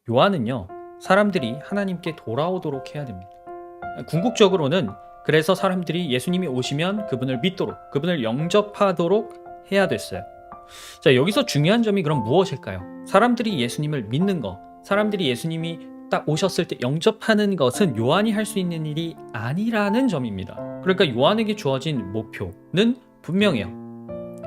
요한은요, 사람들이 하나님께 돌아오도록 해야 됩니다. 궁극적으로는 그래서 사람들이 예수님이 오시면 그분을 믿도록, 그분을 영접하도록 해야 됐어요. 자, 여기서 중요한 점이 그럼 무엇일까요? 사람들이 예수님을 믿는 거, 사람들이 예수님이 딱 오셨을 때 영접하는 것은 요한이 할 수 있는 일이 아니라는 점입니다. 그러니까 요한에게 주어진 목표는 분명해요.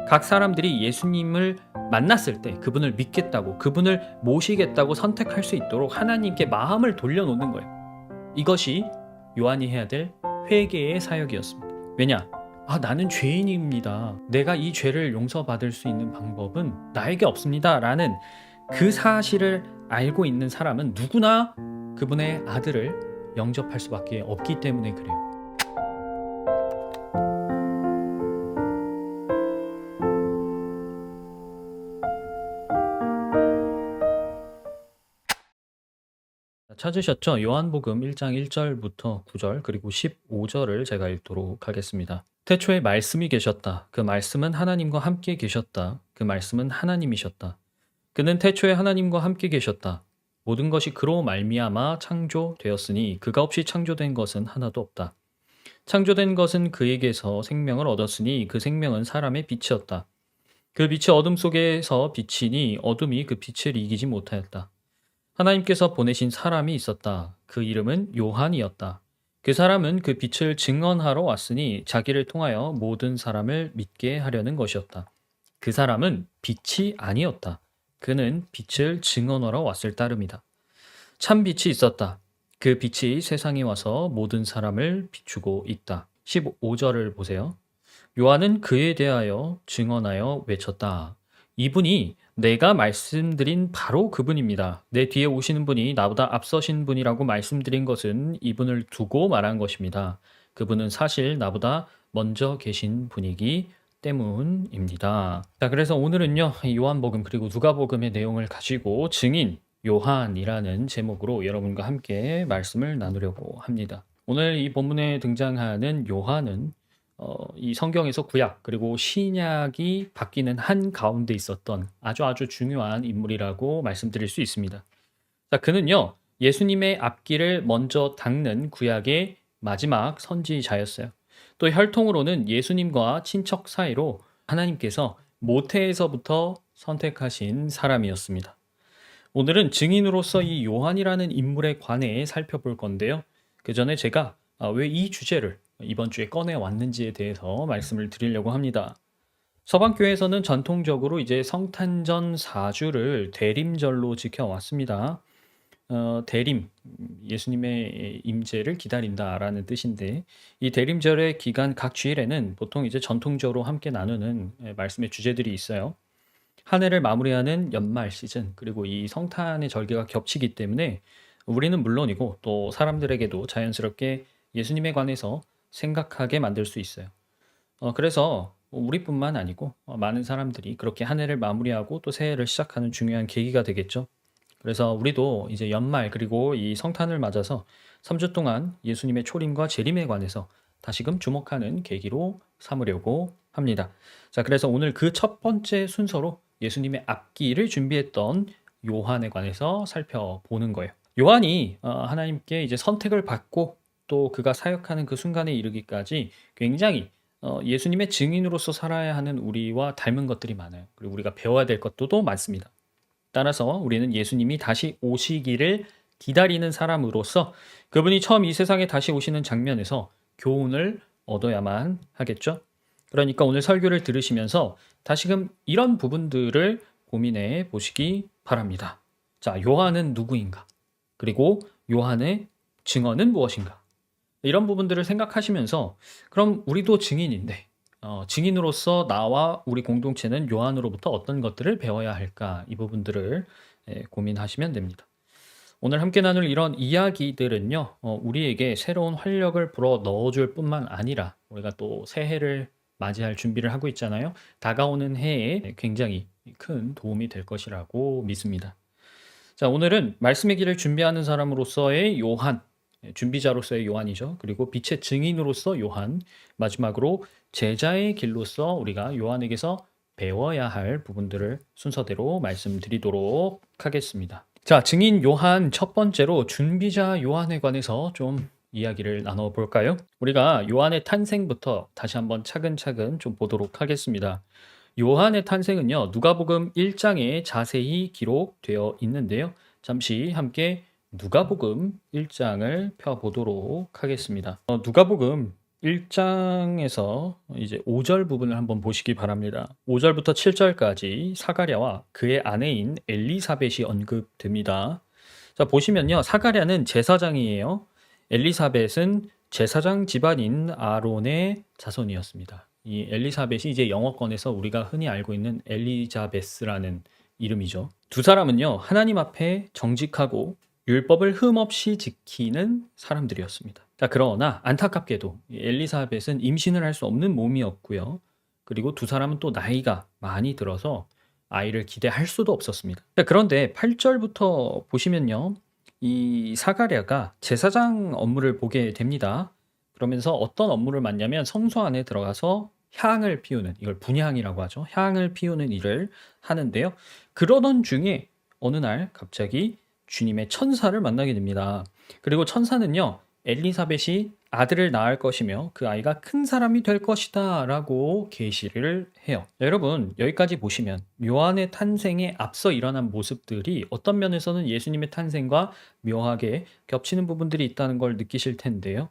각 사람들이 예수님을 만났을 때 그분을 믿겠다고, 그분을 모시겠다고 선택할 수 있도록 하나님께 마음을 돌려놓는 거예요. 이것이 요한이 해야 될 회개의 사역이었습니다. 왜냐? 나는 죄인입니다. 내가 이 죄를 용서받을 수 있는 방법은 나에게 없습니다. 라는 그 사실을 알고 있는 사람은 누구나 그분의 아들을 영접할 수밖에 없기 때문에 그래요. 찾으셨죠? 요한복음 1장 1절부터 9절 그리고 15절을 제가 읽도록 하겠습니다. 태초에 말씀이 계셨다. 그 말씀은 하나님과 함께 계셨다. 그 말씀은 하나님이셨다. 그는 태초에 하나님과 함께 계셨다. 모든 것이 그로 말미암아 창조되었으니 그가 없이 창조된 것은 하나도 없다. 창조된 것은 그에게서 생명을 얻었으니 그 생명은 사람의 빛이었다. 그 빛이 어둠 속에서 비치니 어둠이 그 빛을 이기지 못하였다. 하나님께서 보내신 사람이 있었다. 그 이름은 요한이었다. 그 사람은 그 빛을 증언하러 왔으니 자기를 통하여 모든 사람을 믿게 하려는 것이었다. 그 사람은 빛이 아니었다. 그는 빛을 증언하러 왔을 따름이다. 참 빛이 있었다. 그 빛이 세상에 와서 모든 사람을 비추고 있다. 15절을 보세요. 요한은 그에 대하여 증언하여 외쳤다. 이분이 내가 말씀드린 바로 그분입니다. 내 뒤에 오시는 분이 나보다 앞서신 분이라고 말씀드린 것은 이분을 두고 말한 것입니다. 그분은 사실 나보다 먼저 계신 분이기 때문입니다. 자, 그래서 오늘은요, 요한복음 그리고 누가복음의 내용을 가지고 증인 요한이라는 제목으로 여러분과 함께 말씀을 나누려고 합니다. 오늘 이 본문에 등장하는 요한은 이 성경에서 구약 그리고 신약이 바뀌는 한 가운데 있었던 아주 중요한 인물이라고 말씀드릴 수 있습니다. 자, 그는요, 예수님의 앞길을 먼저 닦는 구약의 마지막 선지자였어요. 또 혈통으로는 예수님과 친척 사이로 하나님께서 모태에서부터 선택하신 사람이었습니다. 오늘은 증인으로서 이 요한이라는 인물에 관해 살펴볼 건데요. 그 전에 제가 왜 이 주제를 이번 주에 꺼내 왔는지에 대해서 말씀을 드리려고 합니다. 서방교회에서는 전통적으로 이제 성탄절 4주를 대림절로 지켜왔습니다. 대림, 예수님의 임재를 기다린다라는 뜻인데, 이 대림절의 기간 각 주일에는 보통 이제 전통적으로 함께 나누는 말씀의 주제들이 있어요. 한 해를 마무리하는 연말 시즌, 그리고 이 성탄의 절기가 겹치기 때문에 우리는 물론이고 또 사람들에게도 자연스럽게 예수님에 관해서 생각하게 만들 수 있어요. 그래서 우리뿐만 아니고 많은 사람들이 그렇게 한 해를 마무리하고 또 새해를 시작하는 중요한 계기가 되겠죠. 그래서 우리도 이제 연말 그리고 이 성탄을 맞아서 3주 동안 예수님의 초림과 재림에 관해서 다시금 주목하는 계기로 삼으려고 합니다. 자, 그래서 오늘 그 첫 번째 순서로 예수님의 앞길을 준비했던 요한에 관해서 살펴보는 거예요. 요한이 하나님께 이제 선택을 받고 또 그가 사역하는 그 순간에 이르기까지 굉장히 예수님의 증인으로서 살아야 하는 우리와 닮은 것들이 많아요. 그리고 우리가 배워야 될 것도 많습니다. 따라서 우리는 예수님이 다시 오시기를 기다리는 사람으로서 그분이 처음 이 세상에 다시 오시는 장면에서 교훈을 얻어야만 하겠죠. 그러니까 오늘 설교를 들으시면서 다시금 이런 부분들을 고민해 보시기 바랍니다. 자, 요한은 누구인가? 그리고 요한의 증언은 무엇인가? 이런 부분들을 생각하시면서 그럼 우리도 증인인데 증인으로서 나와 우리 공동체는 요한으로부터 어떤 것들을 배워야 할까? 이 부분들을 고민하시면 됩니다. 오늘 함께 나눌 이런 이야기들은요, 우리에게 새로운 활력을 불어 넣어줄 뿐만 아니라 우리가 또 새해를 맞이할 준비를 하고 있잖아요. 다가오는 해에 굉장히 큰 도움이 될 것이라고 믿습니다. 자, 오늘은 말씀의 길을 준비하는 사람으로서의 요한, 준비자로서의 요한이죠. 그리고 빛의 증인으로서 요한, 마지막으로 제자의 길로서 우리가 요한에게서 배워야 할 부분들을 순서대로 말씀드리도록 하겠습니다. 자, 증인 요한 첫 번째로 준비자 요한에 관해서 좀 이야기를 나눠볼까요? 우리가 요한의 탄생부터 다시 한번 차근차근 좀 보도록 하겠습니다. 요한의 탄생은요, 누가복음 1장에 자세히 기록되어 있는데요. 잠시 함께 누가복음 1장을 펴보도록 하겠습니다. 누가복음 1장에서 이제 5절 부분을 한번 보시기 바랍니다. 5절부터 7절까지 사가랴와 그의 아내인 엘리사벳이 언급됩니다. 자, 보시면요. 사가랴는 제사장이에요. 엘리사벳은 제사장 집안인 아론의 자손이었습니다. 이 엘리사벳이 이제 영어권에서 우리가 흔히 알고 있는 엘리자베스라는 이름이죠. 두 사람은요, 하나님 앞에 정직하고 율법을 흠없이 지키는 사람들이었습니다. 자, 그러나 안타깝게도 엘리사벳은 임신을 할 수 없는 몸이었고요. 그리고 두 사람은 또 나이가 많이 들어서 아이를 기대할 수도 없었습니다. 자, 그런데 8절부터 보시면요. 이 사가랴가 제사장 업무를 보게 됩니다. 그러면서 어떤 업무를 맡냐면 성소 안에 들어가서 향을 피우는, 이걸 분향이라고 하죠. 향을 피우는 일을 하는데요. 그러던 중에 어느 날 갑자기 주님의 천사를 만나게 됩니다. 그리고 천사는요, 엘리사벳이 아들을 낳을 것이며 그 아이가 큰 사람이 될 것이다 라고 계시를 해요. 여러분, 여기까지 보시면 요한의 탄생에 앞서 일어난 모습들이 어떤 면에서는 예수님의 탄생과 묘하게 겹치는 부분들이 있다는 걸 느끼실 텐데요.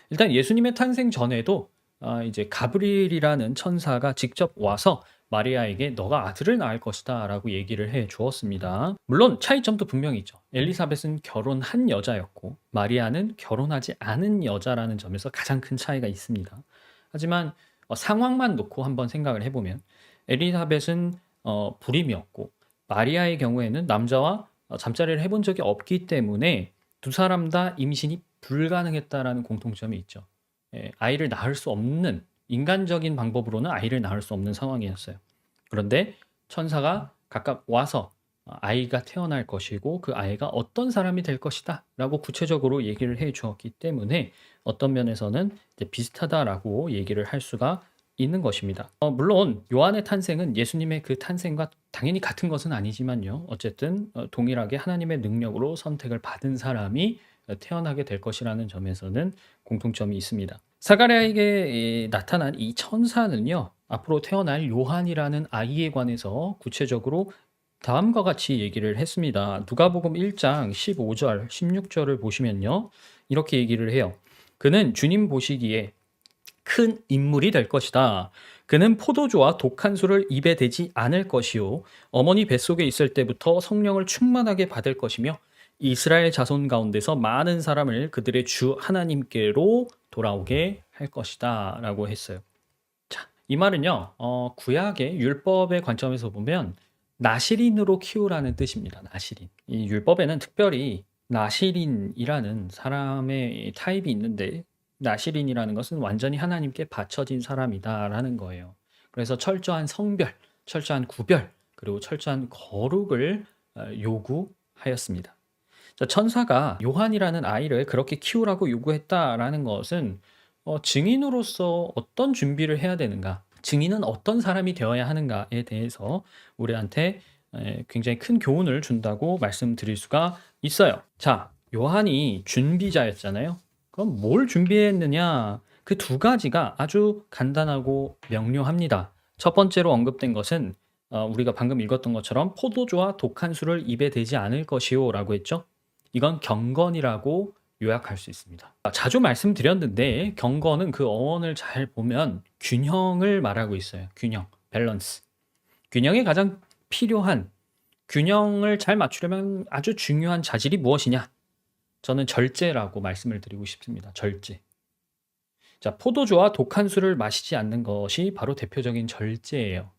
일단 예수님의 탄생 전에도 이제 가브리엘이라는 천사가 직접 와서 마리아에게 너가 아들을 낳을 것이다 라고 얘기를 해 주었습니다. 물론 차이점도 분명히 있죠. 엘리사벳은 결혼한 여자였고 마리아는 결혼하지 않은 여자라는 점에서 가장 큰 차이가 있습니다. 하지만 상황만 놓고 한번 생각을 해보면 엘리사벳은 불임이었고 마리아의 경우에는 남자와 잠자리를 해본 적이 없기 때문에 두 사람 다 임신이 불가능했다라는 공통점이 있죠. 아이를 낳을 수 없는, 인간적인 방법으로는 아이를 낳을 수 없는 상황이었어요. 그런데 천사가 각각 와서 아이가 태어날 것이고 그 아이가 어떤 사람이 될 것이다 라고 구체적으로 얘기를 해 주었기 때문에 어떤 면에서는 이제 비슷하다라고 얘기를 할 수가 있는 것입니다. 물론 요한의 탄생은 예수님의 그 탄생과 당연히 같은 것은 아니지만요. 어쨌든 동일하게 하나님의 능력으로 선택을 받은 사람이 태어나게 될 것이라는 점에서는 공통점이 있습니다. 사가랴에게 나타난 이 천사는요, 앞으로 태어날 요한이라는 아이에 관해서 구체적으로 다음과 같이 얘기를 했습니다. 누가복음 1장 15절, 16절을 보시면요, 이렇게 얘기를 해요. 그는 주님 보시기에 큰 인물이 될 것이다. 그는 포도주와 독한 술을 입에 대지 않을 것이요, 어머니 뱃속에 있을 때부터 성령을 충만하게 받을 것이며 이스라엘 자손 가운데서 많은 사람을 그들의 주 하나님께로 돌아오게 할 것이다 라고 했어요. 자, 이 말은요, 구약의 율법의 관점에서 보면 나시린으로 키우라는 뜻입니다. 나시린. 이 율법에는 특별히 나시린이라는 사람의 타입이 있는데 나시린이라는 것은 완전히 하나님께 바쳐진 사람이다라는 거예요. 그래서 철저한 성별, 철저한 구별, 그리고 철저한 거룩을 요구하였습니다. 천사가 요한이라는 아이를 그렇게 키우라고 요구했다라는 것은 증인으로서 어떤 준비를 해야 되는가, 증인은 어떤 사람이 되어야 하는가에 대해서 우리한테 굉장히 큰 교훈을 준다고 말씀드릴 수가 있어요. 자, 요한이 준비자였잖아요. 그럼 뭘 준비했느냐? 그 두 가지가 아주 간단하고 명료합니다. 첫 번째로 언급된 것은 우리가 방금 읽었던 것처럼 포도주와 독한 술을 입에 대지 않을 것이요 라고 했죠. 이건 경건이라고 요약할 수 있습니다. 자주 말씀드렸는데 경건은 그 어원을 잘 보면 균형을 말하고 있어요. 균형, 밸런스. 균형에 가장 필요한, 균형을 잘 맞추려면 아주 중요한 자질이 무엇이냐? 저는 절제라고 말씀을 드리고 싶습니다. 절제. 자, 포도주와 독한 술을 마시지 않는 것이 바로 대표적인 절제예요.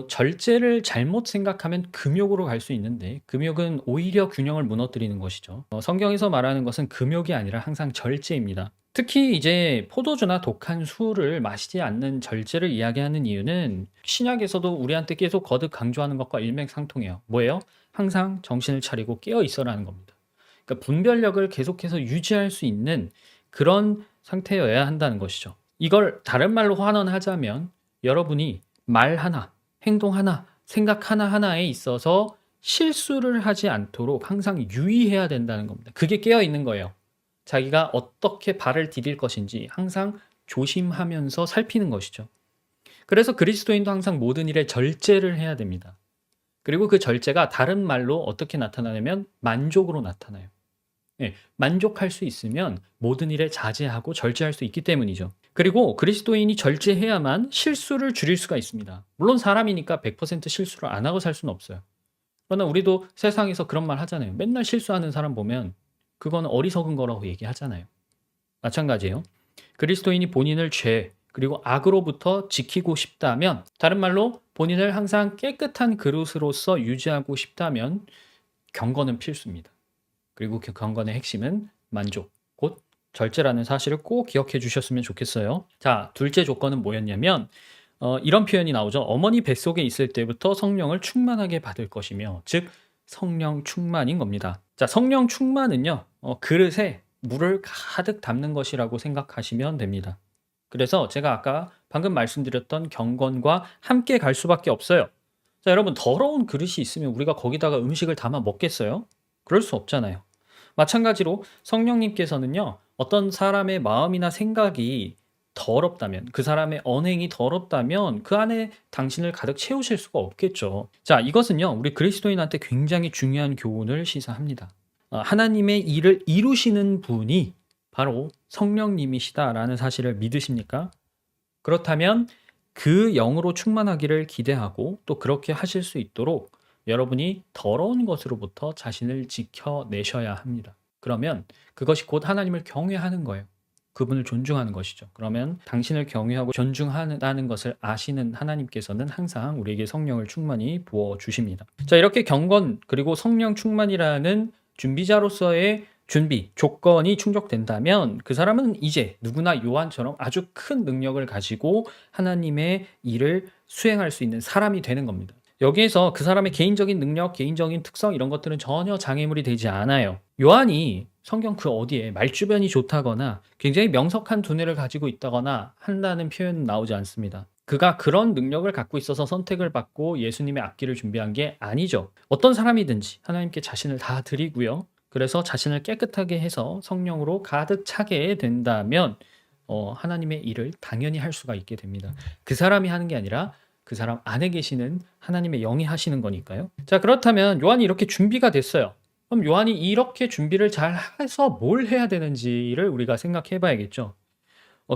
절제를 잘못 생각하면 금욕으로 갈 수 있는데 금욕은 오히려 균형을 무너뜨리는 것이죠. 성경에서 말하는 것은 금욕이 아니라 항상 절제입니다. 특히 이제 포도주나 독한 술을 마시지 않는 절제를 이야기하는 이유는 신약에서도 우리한테 계속 거듭 강조하는 것과 일맥상통해요. 뭐예요? 항상 정신을 차리고 깨어 있어라는 겁니다. 그러니까 분별력을 계속해서 유지할 수 있는 그런 상태여야 한다는 것이죠. 이걸 다른 말로 환원하자면 여러분이 말 하나, 행동 하나, 생각 하나하나에 있어서 실수를 하지 않도록 항상 유의해야 된다는 겁니다. 그게 깨어 있는 거예요. 자기가 어떻게 발을 디딜 것인지 항상 조심하면서 살피는 것이죠. 그래서 그리스도인도 항상 모든 일에 절제를 해야 됩니다. 그리고 그 절제가 다른 말로 어떻게 나타나냐면 만족으로 나타나요. 예, 만족할 수 있으면 모든 일에 자제하고 절제할 수 있기 때문이죠. 그리고 그리스도인이 절제해야만 실수를 줄일 수가 있습니다. 물론 사람이니까 100% 실수를 안 하고 살 수는 없어요. 그러나 우리도 세상에서 그런 말 하잖아요. 맨날 실수하는 사람 보면 그거는 어리석은 거라고 얘기하잖아요. 마찬가지예요. 그리스도인이 본인을 죄 그리고 악으로부터 지키고 싶다면, 다른 말로 본인을 항상 깨끗한 그릇으로서 유지하고 싶다면 경건은 필수입니다. 그리고 그 경건의 핵심은 만족, 곧 절제라는 사실을 꼭 기억해 주셨으면 좋겠어요. 자, 둘째 조건은 뭐였냐면 이런 표현이 나오죠. 어머니 뱃속에 있을 때부터 성령을 충만하게 받을 것이며, 즉 성령 충만인 겁니다. 자, 성령 충만은요, 그릇에 물을 가득 담는 것이라고 생각하시면 됩니다. 그래서 제가 아까 방금 말씀드렸던 경건과 함께 갈 수밖에 없어요. 자, 여러분, 더러운 그릇이 있으면 우리가 거기다가 음식을 담아 먹겠어요? 그럴 수 없잖아요. 마찬가지로 성령님께서는요, 어떤 사람의 마음이나 생각이 더럽다면, 그 사람의 언행이 더럽다면 그 안에 당신을 가득 채우실 수가 없겠죠. 자, 이것은요, 우리 그리스도인한테 굉장히 중요한 교훈을 시사합니다. 하나님의 일을 이루시는 분이 바로 성령님이시다라는 사실을 믿으십니까? 그렇다면 그 영으로 충만하기를 기대하고 또 그렇게 하실 수 있도록 여러분이 더러운 것으로부터 자신을 지켜내셔야 합니다. 그러면 그것이 곧 하나님을 경외하는 거예요. 그분을 존중하는 것이죠. 그러면 당신을 경외하고 존중하는 것을 아시는 하나님께서는 항상 우리에게 성령을 충만히 부어주십니다. 자, 이렇게 경건 그리고 성령 충만이라는 준비자로서의 준비, 조건이 충족된다면 그 사람은 이제 누구나 요한처럼 아주 큰 능력을 가지고 하나님의 일을 수행할 수 있는 사람이 되는 겁니다. 여기에서 그 사람의 개인적인 능력, 개인적인 특성 이런 것들은 전혀 장애물이 되지 않아요. 요한이 성경 그 어디에 말주변이 좋다거나 굉장히 명석한 두뇌를 가지고 있다거나 한다는 표현은 나오지 않습니다. 그가 그런 능력을 갖고 있어서 선택을 받고 예수님의 앞길을 준비한 게 아니죠. 어떤 사람이든지 하나님께 자신을 다 드리고요. 그래서 자신을 깨끗하게 해서 성령으로 가득 차게 된다면 하나님의 일을 당연히 할 수가 있게 됩니다. 그 사람이 하는 게 아니라 그 사람 안에 계시는 하나님의 영이 하시는 거니까요. 자, 그렇다면 요한이 이렇게 준비가 됐어요. 그럼 요한이 이렇게 준비를 잘 해서 뭘 해야 되는지를 우리가 생각해 봐야겠죠.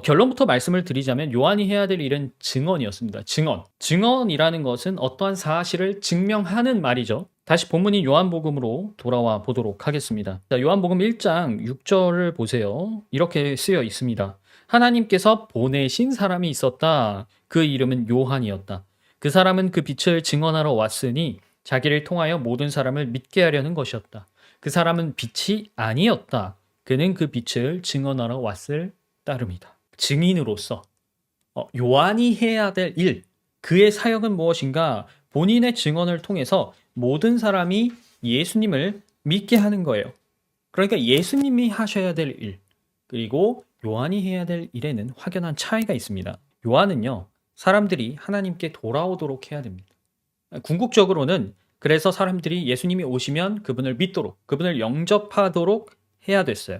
결론부터 말씀을 드리자면 요한이 해야 될 일은 증언이었습니다. 증언. 증언이라는 것은 어떠한 사실을 증명하는 말이죠. 다시 본문인 요한복음으로 돌아와 보도록 하겠습니다. 자, 요한복음 1장 6절을 보세요. 이렇게 쓰여 있습니다. 하나님께서 보내신 사람이 있었다. 그 이름은 요한이었다. 그 사람은 그 빛을 증언하러 왔으니 자기를 통하여 모든 사람을 믿게 하려는 것이었다. 그 사람은 빛이 아니었다. 그는 그 빛을 증언하러 왔을 따름이다. 증인으로서 요한이 해야 될 일, 그의 사역은 무엇인가? 본인의 증언을 통해서 모든 사람이 예수님을 믿게 하는 거예요. 그러니까 예수님이 하셔야 될 일, 그리고 요한이 해야 될 일에는 확연한 차이가 있습니다. 요한은요, 사람들이 하나님께 돌아오도록 해야 됩니다. 궁극적으로는 그래서 사람들이 예수님이 오시면 그분을 믿도록, 그분을 영접하도록 해야 됐어요.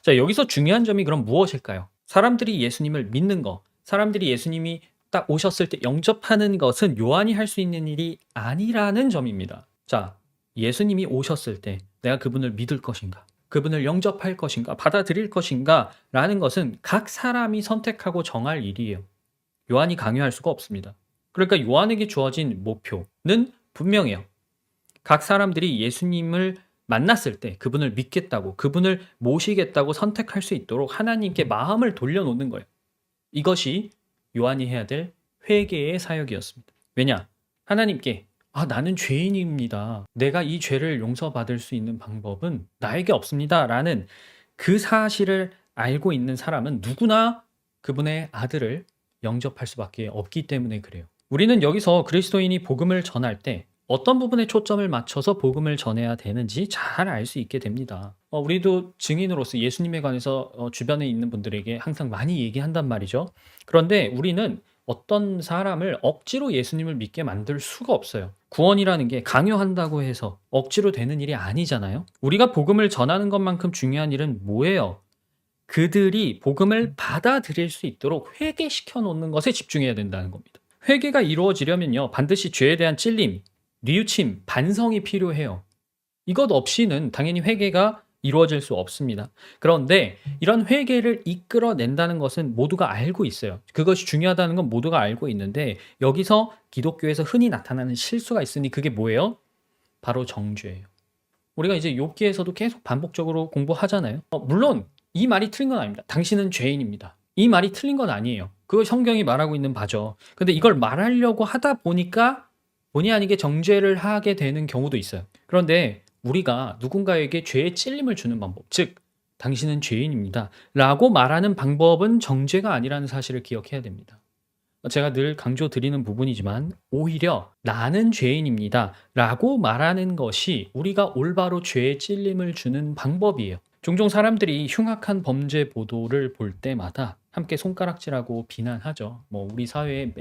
자, 여기서 중요한 점이 그럼 무엇일까요? 사람들이 예수님을 믿는 거, 사람들이 예수님이 딱 오셨을 때 영접하는 것은 요한이 할 수 있는 일이 아니라는 점입니다. 자, 예수님이 오셨을 때 내가 그분을 믿을 것인가? 그분을 영접할 것인가? 받아들일 것인가? 라는 것은 각 사람이 선택하고 정할 일이에요. 요한이 강요할 수가 없습니다. 그러니까 요한에게 주어진 목표는 분명해요. 각 사람들이 예수님을 만났을 때 그분을 믿겠다고, 그분을 모시겠다고 선택할 수 있도록 하나님께 마음을 돌려놓는 거예요. 이것이 요한이 해야 될 회개의 사역이었습니다. 왜냐? 하나님께 나는 죄인입니다. 내가 이 죄를 용서받을 수 있는 방법은 나에게 없습니다. 라는 그 사실을 알고 있는 사람은 누구나 그분의 아들을 영접할 수밖에 없기 때문에 그래요. 우리는 여기서 그리스도인이 복음을 전할 때 어떤 부분에 초점을 맞춰서 복음을 전해야 되는지 잘 알 수 있게 됩니다. 우리도 증인으로서 예수님에 관해서 주변에 있는 분들에게 항상 많이 얘기한단 말이죠. 그런데 우리는 어떤 사람을 억지로 예수님을 믿게 만들 수가 없어요. 구원이라는 게 강요한다고 해서 억지로 되는 일이 아니잖아요. 우리가 복음을 전하는 것만큼 중요한 일은 뭐예요? 그들이 복음을 받아들일 수 있도록 회개시켜 놓는 것에 집중해야 된다는 겁니다. 회개가 이루어지려면요, 반드시 죄에 대한 찔림, 뉘우침, 반성이 필요해요. 이것 없이는 당연히 회개가 이루어질 수 없습니다. 그런데 이런 회개를 이끌어낸다는 것은 모두가 알고 있어요. 그것이 중요하다는 건 모두가 알고 있는데, 여기서 기독교에서 흔히 나타나는 실수가 있으니 그게 뭐예요? 바로 정죄예요. 우리가 이제 욥기에서도 계속 반복적으로 공부하잖아요. 물론 이 말이 틀린 건 아닙니다. 당신은 죄인입니다. 이 말이 틀린 건 아니에요. 그걸 성경이 말하고 있는 바죠. 근데 이걸 말하려고 하다 보니까 본의 아니게 정죄를 하게 되는 경우도 있어요. 그런데 우리가 누군가에게 죄의 찔림을 주는 방법, 즉 당신은 죄인입니다 라고 말하는 방법은 정죄가 아니라는 사실을 기억해야 됩니다. 제가 늘 강조드리는 부분이지만 오히려 나는 죄인입니다 라고 말하는 것이 우리가 올바로 죄의 찔림을 주는 방법이에요. 종종 사람들이 흉악한 범죄 보도를 볼 때마다 함께 손가락질하고 비난하죠. 우리 사회에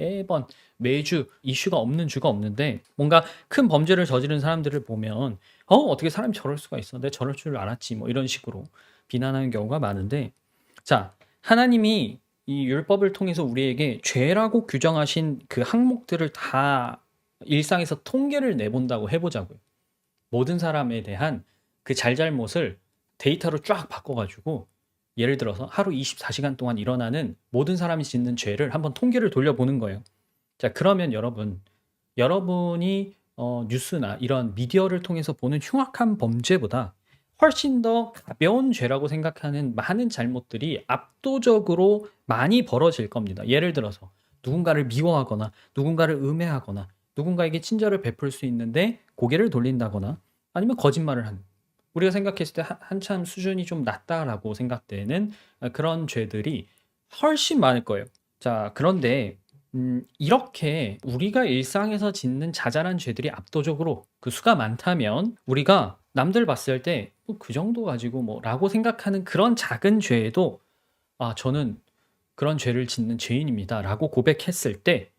매주 이슈가 없는 주가 없는데, 뭔가 큰 범죄를 저지른 사람들을 보면 어떻게 사람이 저럴 수가 있어, 내가 저럴 줄 알았지, 이런 식으로 비난하는 경우가 많은데, 자, 하나님이 이 율법을 통해서 우리에게 죄라고 규정하신 그 항목들을 다 일상에서 통계를 내본다고 해보자고요. 모든 사람에 대한 그 잘잘못을 데이터로 쫙 바꿔가지고, 예를 들어서 하루 24시간 동안 일어나는 모든 사람이 짓는 죄를 한번 통계를 돌려보는 거예요. 자, 그러면 여러분이 뉴스나 이런 미디어를 통해서 보는 흉악한 범죄보다 훨씬 더 가벼운 죄라고 생각하는 많은 잘못들이 압도적으로 많이 벌어질 겁니다. 예를 들어서 누군가를 미워하거나 누군가를 음해하거나 누군가에게 친절을 베풀 수 있는데 고개를 돌린다거나 아니면 거짓말을 하는, 우리가 생각했을 때 한참 수준이 좀 낮다라고 생각되는 그런 죄들이 훨씬 많을 거예요. 자, 그런데 이렇게 우리가 일상에서 짓는 자잘한 죄들이 압도적으로 그 수가 많다면, 우리가 남들 봤을 때 그 정도 가지고 라고 생각하는 그런 작은 죄에도 저는 그런 죄를 짓는 죄인입니다 라고 고백했을 때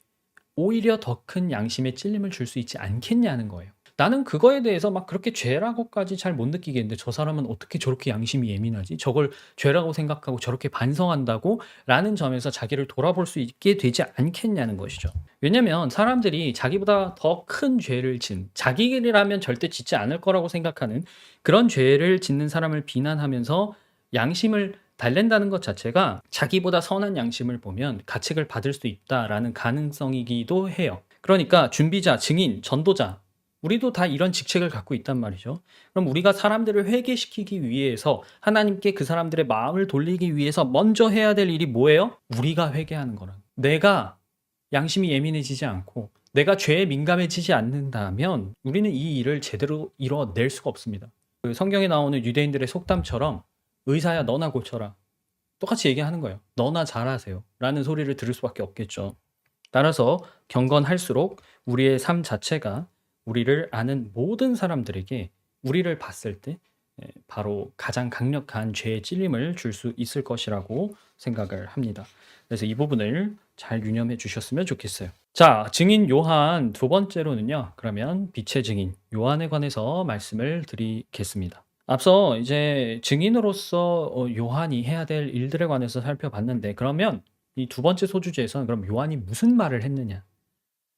오히려 더 큰 양심의 찔림을 줄 수 있지 않겠냐는 거예요. 나는 그거에 대해서 막 그렇게 죄라고까지 잘 못 느끼겠는데 저 사람은 어떻게 저렇게 양심이 예민하지? 저걸 죄라고 생각하고 저렇게 반성한다고? 라는 점에서 자기를 돌아볼 수 있게 되지 않겠냐는 것이죠. 왜냐면 사람들이 자기보다 더 큰 죄를 자기라면 절대 짓지 않을 거라고 생각하는 그런 죄를 짓는 사람을 비난하면서 양심을 달랜다는 것 자체가 자기보다 선한 양심을 보면 가책을 받을 수 있다라는 가능성이기도 해요. 그러니까 준비자, 증인, 전도자, 우리도 다 이런 직책을 갖고 있단 말이죠. 그럼 우리가 사람들을 회개시키기 위해서, 하나님께 그 사람들의 마음을 돌리기 위해서 먼저 해야 될 일이 뭐예요? 우리가 회개하는 거란. 내가 양심이 예민해지지 않고 내가 죄에 민감해지지 않는다면 우리는 이 일을 제대로 이뤄낼 수가 없습니다. 그 성경에 나오는 유대인들의 속담처럼 의사야 너나 고쳐라, 똑같이 얘기하는 거예요. 너나 잘하세요 라는 소리를 들을 수밖에 없겠죠. 따라서 경건할수록 우리의 삶 자체가 우리를 아는 모든 사람들에게 우리를 봤을 때 바로 가장 강력한 죄의 찔림을 줄 수 있을 것이라고 생각을 합니다. 그래서 이 부분을 잘 유념해 주셨으면 좋겠어요. 자, 증인 요한 두 번째로는요, 그러면 빛의 증인 요한에 관해서 말씀을 드리겠습니다. 앞서 이제 증인으로서 요한이 해야 될 일들에 관해서 살펴봤는데, 그러면 이 두 번째 소주제에서는 그럼 요한이 무슨 말을 했느냐,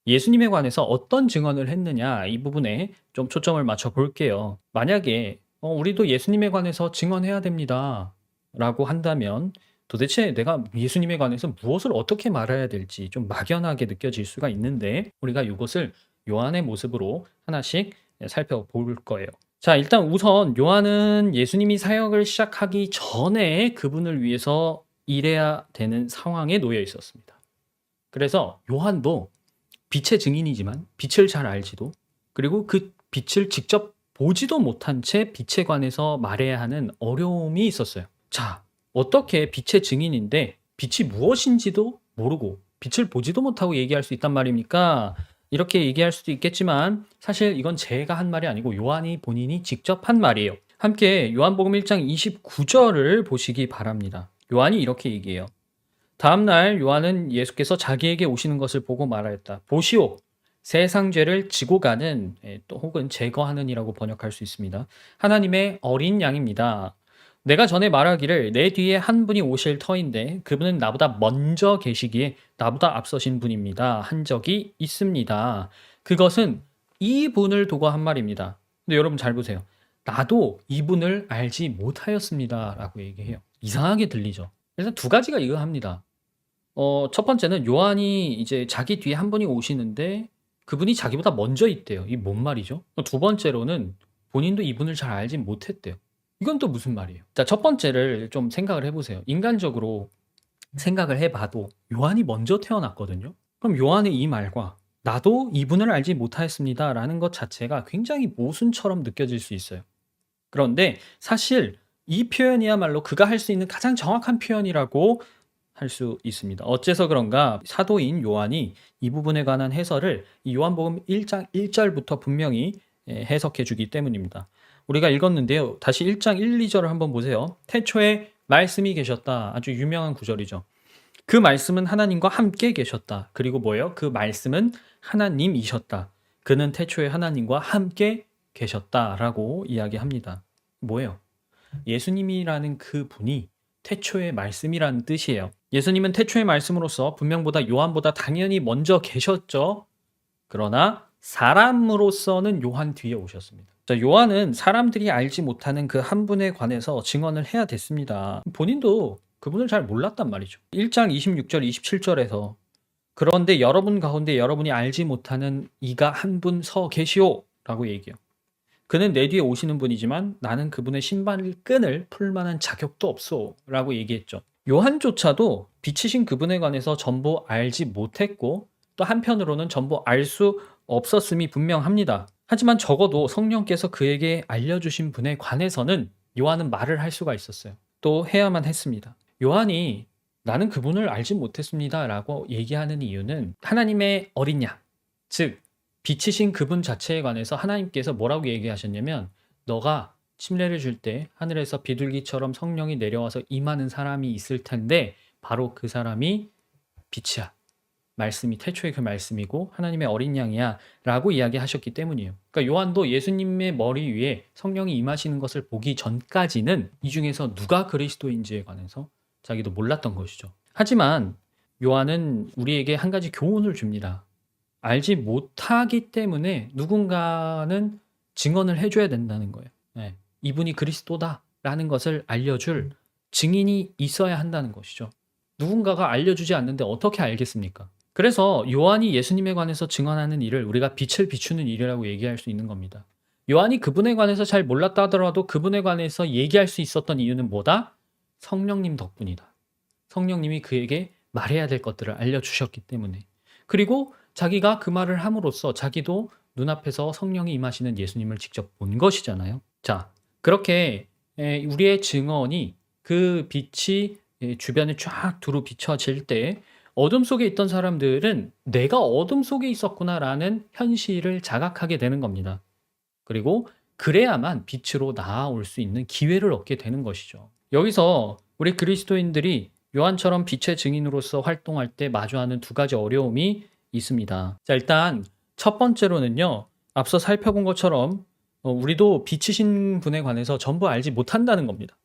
예수님에 관해서 어떤 증언을 했느냐, 이 부분에 좀 초점을 맞춰 볼게요. 만약에 우리도 예수님에 관해서 증언해야 됩니다 라고 한다면 도대체 내가 예수님에 관해서 무엇을 어떻게 말해야 될지 좀 막연하게 느껴질 수가 있는데, 우리가 이것을 요한의 모습으로 하나씩 살펴볼 거예요. 자, 일단 우선 요한은 예수님이 사역을 시작하기 전에 그분을 위해서 일해야 되는 상황에 놓여 있었습니다. 그래서 요한도 빛의 증인이지만 빛을 잘 알지도, 그리고 그 빛을 직접 보지도 못한 채 빛에 관해서 말해야 하는 어려움이 있었어요. 자, 어떻게 빛의 증인인데 빛이 무엇인지도 모르고 빛을 보지도 못하고 얘기할 수 있단 말입니까? 이렇게 얘기할 수도 있겠지만 사실 이건 제가 한 말이 아니고 요한이 본인이 직접 한 말이에요. 함께 요한복음 1장 29절을 보시기 바랍니다. 요한이 이렇게 얘기해요. 다음 날 요한은 예수께서 자기에게 오시는 것을 보고 말하였다. 보시오, 세상 죄를 지고 가는 또 혹은 제거하는 이라고 번역할 수 있습니다. 하나님의 어린 양입니다. 내가 전에 말하기를 내 뒤에 한 분이 오실 터인데 그분은 나보다 먼저 계시기에 나보다 앞서신 분입니다. 한 적이 있습니다. 그것은 이분을 두고 한 말입니다. 근데 여러분 잘 보세요. 나도 이분을 알지 못하였습니다. 라고 얘기해요. 이상하게 들리죠. 그래서 두 가지가 이거합니다. 첫 번째는 요한이 이제 자기 뒤에 한 분이 오시는데 그분이 자기보다 먼저 있대요. 이게 뭔 말이죠? 두 번째로는 본인도 이분을 잘 알지 못했대요. 이건 또 무슨 말이에요? 자, 첫 번째를 좀 생각을 해보세요. 인간적으로 생각을 해봐도 요한이 먼저 태어났거든요. 그럼 요한의 이 말과 나도 이분을 알지 못하였습니다 라는 것 자체가 굉장히 모순처럼 느껴질 수 있어요. 그런데 사실 이 표현이야말로 그가 할 수 있는 가장 정확한 표현이라고 할 수 있습니다. 어째서 그런가? 사도인 요한이 이 부분에 관한 해설을 이 요한복음 1장 1절부터 분명히 해석해 주기 때문입니다. 우리가 읽었는데요. 다시 1장 1, 2절을 한번 보세요. 태초에 말씀이 계셨다. 아주 유명한 구절이죠. 그 말씀은 하나님과 함께 계셨다. 그리고 뭐예요? 그 말씀은 하나님이셨다. 그는 태초에 하나님과 함께 계셨다라고 이야기합니다. 뭐예요? 예수님이라는 그 분이 태초의 말씀이라는 뜻이에요. 예수님은 태초의 말씀으로서 분명보다 요한보다 당연히 먼저 계셨죠. 그러나 사람으로서는 요한 뒤에 오셨습니다. 자, 요한은 사람들이 알지 못하는 그 한 분에 관해서 증언을 해야 됐습니다. 본인도 그분을 잘 몰랐단 말이죠. 1장 26절, 27절에서 그런데 여러분 가운데 여러분이 알지 못하는 이가 한 분 서 계시오 라고 얘기해요. 그는 내 뒤에 오시는 분이지만 나는 그분의 신발끈을 풀 만한 자격도 없소 라고 얘기했죠. 요한조차도 빛이신 그분에 관해서 전부 알지 못했고 또 한편으로는 전부 알 수 없었음이 분명합니다. 하지만 적어도 성령께서 그에게 알려주신 분에 관해서는 요한은 말을 할 수가 있었어요. 또 해야만 했습니다. 요한이 나는 그분을 알지 못했습니다 라고 얘기하는 이유는 하나님의 어린 양, 즉 빛이신 그분 자체에 관해서 하나님께서 뭐라고 얘기하셨냐면 너가 침례를 줄 때 하늘에서 비둘기처럼 성령이 내려와서 임하는 사람이 있을 텐데 바로 그 사람이 빛이야. 말씀이 태초의 그 말씀이고 하나님의 어린 양이야 라고 이야기하셨기 때문이에요. 그러니까 요한도 예수님의 머리 위에 성령이 임하시는 것을 보기 전까지는 이 중에서 누가 그리스도인지에 관해서 자기도 몰랐던 것이죠. 하지만 요한은 우리에게 한 가지 교훈을 줍니다. 알지 못하기 때문에 누군가는 증언을 해줘야 된다는 거예요. 네. 이분이 그리스도다라는 것을 알려줄 증인이 있어야 한다는 것이죠. 누군가가 알려주지 않는데 어떻게 알겠습니까? 그래서 요한이 예수님에 관해서 증언하는 일을 우리가 빛을 비추는 일이라고 얘기할 수 있는 겁니다. 요한이 그분에 관해서 잘 몰랐다 하더라도 그분에 관해서 얘기할 수 있었던 이유는 뭐다? 성령님 덕분이다. 성령님이 그에게 말해야 될 것들을 알려주셨기 때문에. 그리고 자기가 그 말을 함으로써 자기도 눈앞에서 성령이 임하시는 예수님을 직접 본 것이잖아요. 자, 그렇게 우리의 증언이 그 빛이 주변에 쫙 두루 비춰질 때 어둠 속에 있던 사람들은 내가 어둠 속에 있었구나라는 현실을 자각하게 되는 겁니다. 그리고 그래야만 빛으로 나아올 수 있는 기회를 얻게 되는 것이죠. 여기서 우리 그리스도인들이 요한처럼 빛의 증인으로서 활동할 때 마주하는 두 가지 어려움이 있습니다. 자, 일단 첫 번째로는요. 앞서 살펴본 것처럼 우리도 빛이신 분에 관해서 전부 알지 못한다는 겁니다.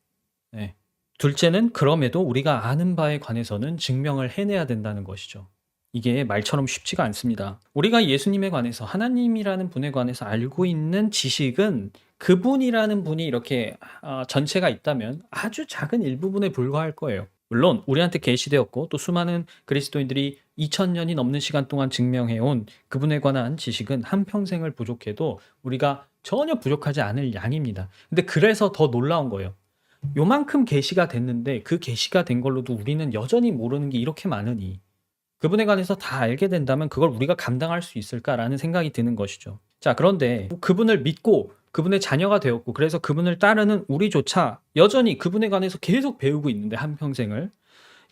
네. 둘째는 그럼에도 우리가 아는 바에 관해서는 증명을 해내야 된다는 것이죠. 이게 말처럼 쉽지가 않습니다. 우리가 예수님에 관해서 하나님이라는 분에 관해서 알고 있는 지식은 그분이라는 분이 이렇게 전체가 있다면 아주 작은 일부분에 불과할 거예요. 물론 우리한테 계시되었고 또 수많은 그리스도인들이 2000년이 넘는 시간 동안 증명해온 그분에 관한 지식은 한평생을 부족해도 우리가 전혀 부족하지 않을 양입니다. 근데 그래서 더 놀라운 거예요. 요만큼 계시가 됐는데 그 계시가 된 걸로도 우리는 여전히 모르는 게 이렇게 많으니 그분에 관해서 다 알게 된다면 그걸 우리가 감당할 수 있을까라는 생각이 드는 것이죠. 자, 그런데 그분을 믿고 그분의 자녀가 되었고 그래서 그분을 따르는 우리조차 여전히 그분에 관해서 계속 배우고 있는데 한평생을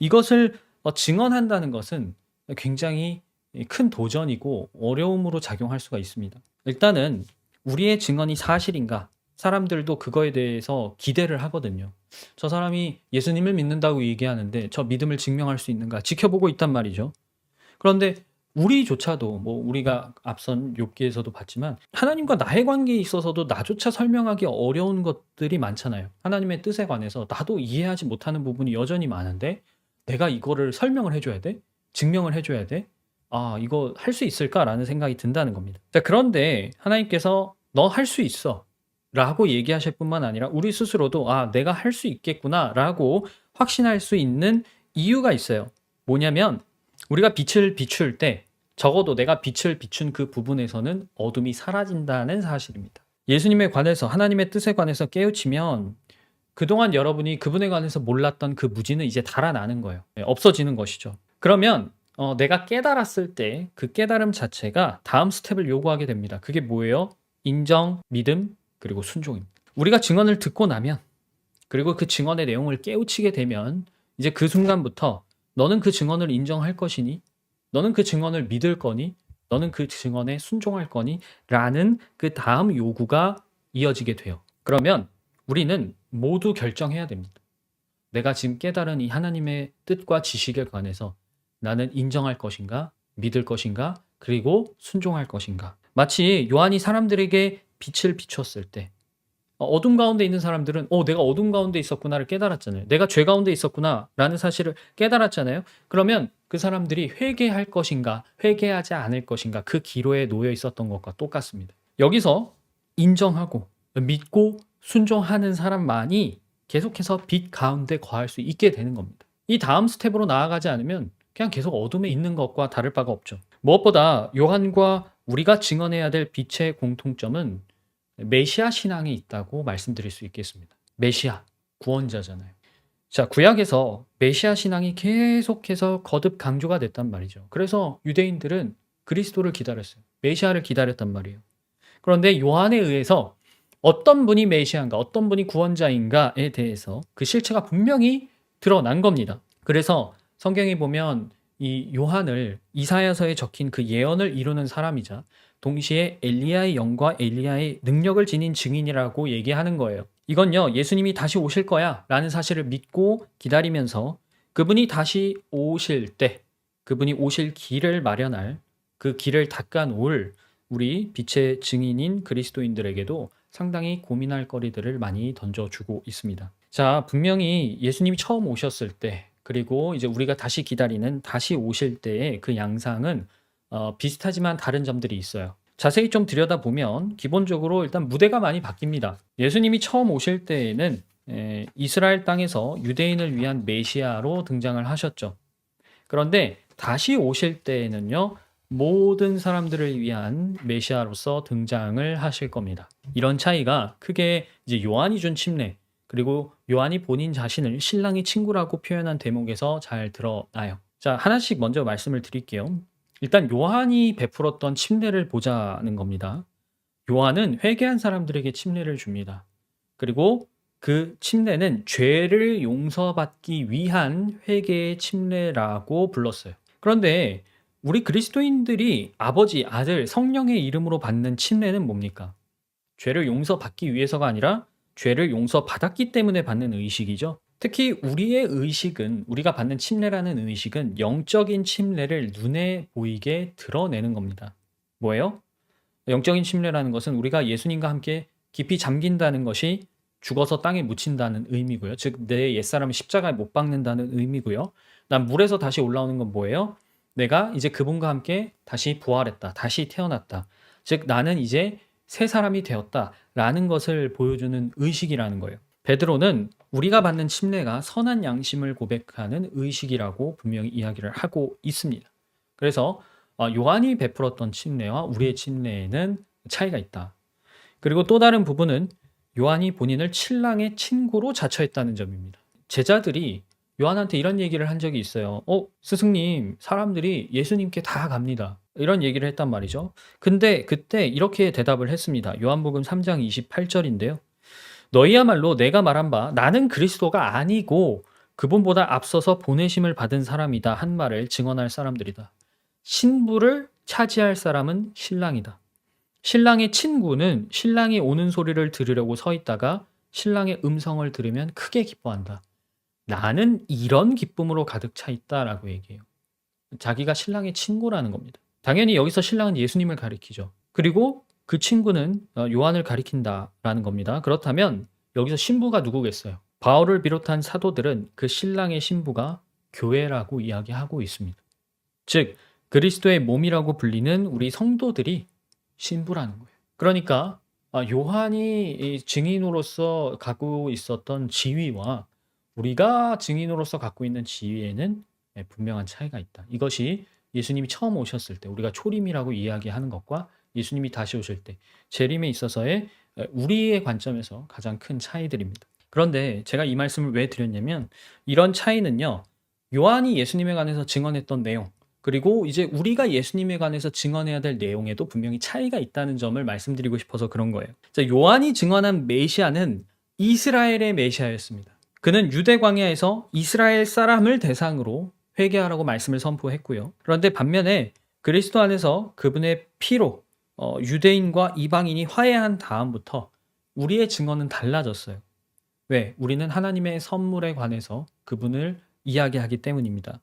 이것을 증언한다는 것은 굉장히 큰 도전이고 어려움으로 작용할 수가 있습니다. 일단은 우리의 증언이 사실인가? 사람들도 그거에 대해서 기대를 하거든요. 저 사람이 예수님을 믿는다고 얘기하는데 저 믿음을 증명할 수 있는가 지켜보고 있단 말이죠. 그런데 우리조차도 뭐 우리가 앞선 욥기에서도 봤지만 하나님과 나의 관계에 있어서도 나조차 설명하기 어려운 것들이 많잖아요. 하나님의 뜻에 관해서 나도 이해하지 못하는 부분이 여전히 많은데 내가 이거를 설명을 해줘야 돼? 증명을 해줘야 돼? 아, 이거 할 수 있을까라는 생각이 든다는 겁니다. 자, 그런데 하나님께서 너 할 수 있어 라고 얘기하실 뿐만 아니라 우리 스스로도 아, 내가 할 수 있겠구나 라고 확신할 수 있는 이유가 있어요. 뭐냐면 우리가 빛을 비출 때 적어도 내가 빛을 비춘 그 부분에서는 어둠이 사라진다는 사실입니다. 예수님에 관해서 하나님의 뜻에 관해서 깨우치면 그동안 여러분이 그분에 관해서 몰랐던 그 무지는 이제 달아나는 거예요. 네, 없어지는 것이죠. 그러면 내가 깨달았을 때 그 깨달음 자체가 다음 스텝을 요구하게 됩니다. 그게 뭐예요? 인정, 믿음, 그리고 순종입니다. 우리가 증언을 듣고 나면 그리고 그 증언의 내용을 깨우치게 되면 이제 그 순간부터 너는 그 증언을 인정할 것이니? 너는 그 증언을 믿을 거니? 너는 그 증언에 순종할 거니? 라는 그 다음 요구가 이어지게 돼요. 그러면 우리는 모두 결정해야 됩니다. 내가 지금 깨달은 이 하나님의 뜻과 지식에 관해서 나는 인정할 것인가? 믿을 것인가? 그리고 순종할 것인가? 마치 요한이 사람들에게 빛을 비췄을 때 어둠 가운데 있는 사람들은 내가 어둠 가운데 있었구나를 깨달았잖아요. 내가 죄 가운데 있었구나라는 사실을 깨달았잖아요. 그러면 그 사람들이 회개할 것인가, 회개하지 않을 것인가 그 기로에 놓여 있었던 것과 똑같습니다. 여기서 인정하고 믿고 순종하는 사람만이 계속해서 빛 가운데 거할 수 있게 되는 겁니다. 이 다음 스텝으로 나아가지 않으면 그냥 계속 어둠에 있는 것과 다를 바가 없죠. 무엇보다 요한과 우리가 증언해야 될 빛의 공통점은 메시아 신앙이 있다고 말씀드릴 수 있겠습니다. 메시아, 구원자잖아요. 자, 구약에서 메시아 신앙이 계속해서 거듭 강조가 됐단 말이죠. 그래서 유대인들은 그리스도를 기다렸어요. 메시아를 기다렸단 말이에요. 그런데 요한에 의해서 어떤 분이 메시아인가, 어떤 분이 구원자인가에 대해서 그 실체가 분명히 드러난 겁니다. 그래서 성경에 보면 이 요한을 이사야서에 적힌 그 예언을 이루는 사람이자 동시에 엘리야의 영과 엘리야의 능력을 지닌 증인이라고 얘기하는 거예요. 이건요, 예수님이 다시 오실 거야 라는 사실을 믿고 기다리면서 그분이 다시 오실 때, 그분이 오실 길을 마련할, 그 길을 닦아놓을 우리 빛의 증인인 그리스도인들에게도 상당히 고민할 거리들을 많이 던져주고 있습니다. 자, 분명히 예수님이 처음 오셨을 때, 그리고 이제 우리가 다시 기다리는 다시 오실 때의 그 양상은 비슷하지만 다른 점들이 있어요. 자세히 좀 들여다보면 기본적으로 일단 무대가 많이 바뀝니다. 예수님이 처음 오실 때에는 이스라엘 땅에서 유대인을 위한 메시아로 등장을 하셨죠. 그런데 다시 오실 때에는요, 모든 사람들을 위한 메시아로서 등장을 하실 겁니다. 이런 차이가 크게 이제 요한이 준 침례, 그리고 요한이 본인 자신을 신랑의 친구라고 표현한 대목에서 잘 드러나요. 자, 하나씩 먼저 말씀을 드릴게요. 일단 요한이 베풀었던 침례를 보자는 겁니다. 요한은 회개한 사람들에게 침례를 줍니다. 그리고 그 침례는 죄를 용서받기 위한 회개의 침례라고 불렀어요. 그런데 우리 그리스도인들이 아버지, 아들, 성령의 이름으로 받는 침례는 뭡니까? 죄를 용서받기 위해서가 아니라 죄를 용서받았기 때문에 받는 의식이죠. 특히 우리의 의식은, 우리가 받는 침례라는 의식은 영적인 침례를 눈에 보이게 드러내는 겁니다. 뭐예요? 영적인 침례라는 것은 우리가 예수님과 함께 깊이 잠긴다는 것이 죽어서 땅에 묻힌다는 의미고요. 즉, 내 옛사람을 십자가에 못 박는다는 의미고요. 난 물에서 다시 올라오는 건 뭐예요? 내가 이제 그분과 함께 다시 부활했다. 다시 태어났다. 즉, 나는 이제 새 사람이 되었다라는 것을 보여주는 의식이라는 거예요. 베드로는 우리가 받는 침례가 선한 양심을 고백하는 의식이라고 분명히 이야기를 하고 있습니다. 그래서 요한이 베풀었던 침례와 우리의 침례에는 차이가 있다. 그리고 또 다른 부분은 요한이 본인을 신랑의 친구로 자처했다는 점입니다. 제자들이 요한한테 이런 얘기를 한 적이 있어요. 스승님, 사람들이 예수님께 다 갑니다. 이런 얘기를 했단 말이죠. 근데 그때 이렇게 대답을 했습니다. 요한복음 3장 28절인데요. 너희야말로 내가 말한 바 나는 그리스도가 아니고 그분보다 앞서서 보내심을 받은 사람이다 한 말을 증언할 사람들이다. 신부를 차지할 사람은 신랑이다. 신랑의 친구는 신랑이 오는 소리를 들으려고 서 있다가 신랑의 음성을 들으면 크게 기뻐한다. 나는 이런 기쁨으로 가득 차 있다라고 얘기해요. 자기가 신랑의 친구라는 겁니다. 당연히 여기서 신랑은 예수님을 가리키죠. 그리고 그 친구는 요한을 가리킨다라는 겁니다. 그렇다면 여기서 신부가 누구겠어요? 바울을 비롯한 사도들은 그 신랑의 신부가 교회라고 이야기하고 있습니다. 즉 그리스도의 몸이라고 불리는 우리 성도들이 신부라는 거예요. 그러니까 요한이 이 증인으로서 갖고 있었던 지위와 우리가 증인으로서 갖고 있는 지위에는 분명한 차이가 있다. 이것이 예수님이 처음 오셨을 때 우리가 초림이라고 이야기하는 것과 예수님이 다시 오실 때 재림에 있어서의 우리의 관점에서 가장 큰 차이들입니다. 그런데 제가 이 말씀을 왜 드렸냐면 이런 차이는요. 요한이 예수님에 관해서 증언했던 내용 그리고 이제 우리가 예수님에 관해서 증언해야 될 내용에도 분명히 차이가 있다는 점을 말씀드리고 싶어서 그런 거예요. 자, 요한이 증언한 메시아는 이스라엘의 메시아였습니다. 그는 유대 광야에서 이스라엘 사람을 대상으로 회개하라고 말씀을 선포했고요. 그런데 반면에 그리스도 안에서 그분의 피로 유대인과 이방인이 화해한 다음부터 우리의 증언은 달라졌어요. 왜? 우리는 하나님의 선물에 관해서 그분을 이야기하기 때문입니다.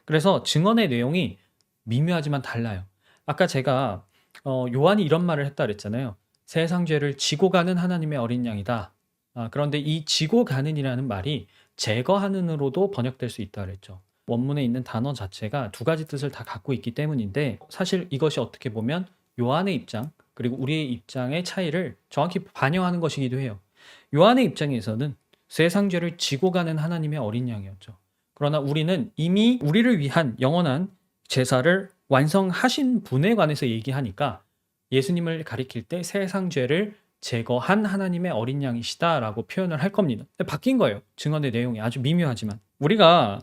그래서 증언의 내용이 미묘하지만 달라요. 아까 제가 요한이 이런 말을 했다 그랬잖아요. 세상 죄를 지고 가는 하나님의 어린 양이다. 그런데 이 지고 가는이라는 말이 제거하는으로도 번역될 수 있다 그랬죠. 원문에 있는 단어 자체가 두 가지 뜻을 다 갖고 있기 때문인데 사실 이것이 어떻게 보면 요한의 입장 그리고 우리의 입장의 차이를 정확히 반영하는 것이기도 해요. 요한의 입장에서는 세상 죄를 지고 가는 하나님의 어린 양이었죠. 그러나 우리는 이미 우리를 위한 영원한 제사를 완성하신 분에 관해서 얘기하니까 예수님을 가리킬 때 세상 죄를 제거한 하나님의 어린 양이시다라고 표현을 할 겁니다. 바뀐 거예요. 증언의 내용이 아주 미묘하지만 우리가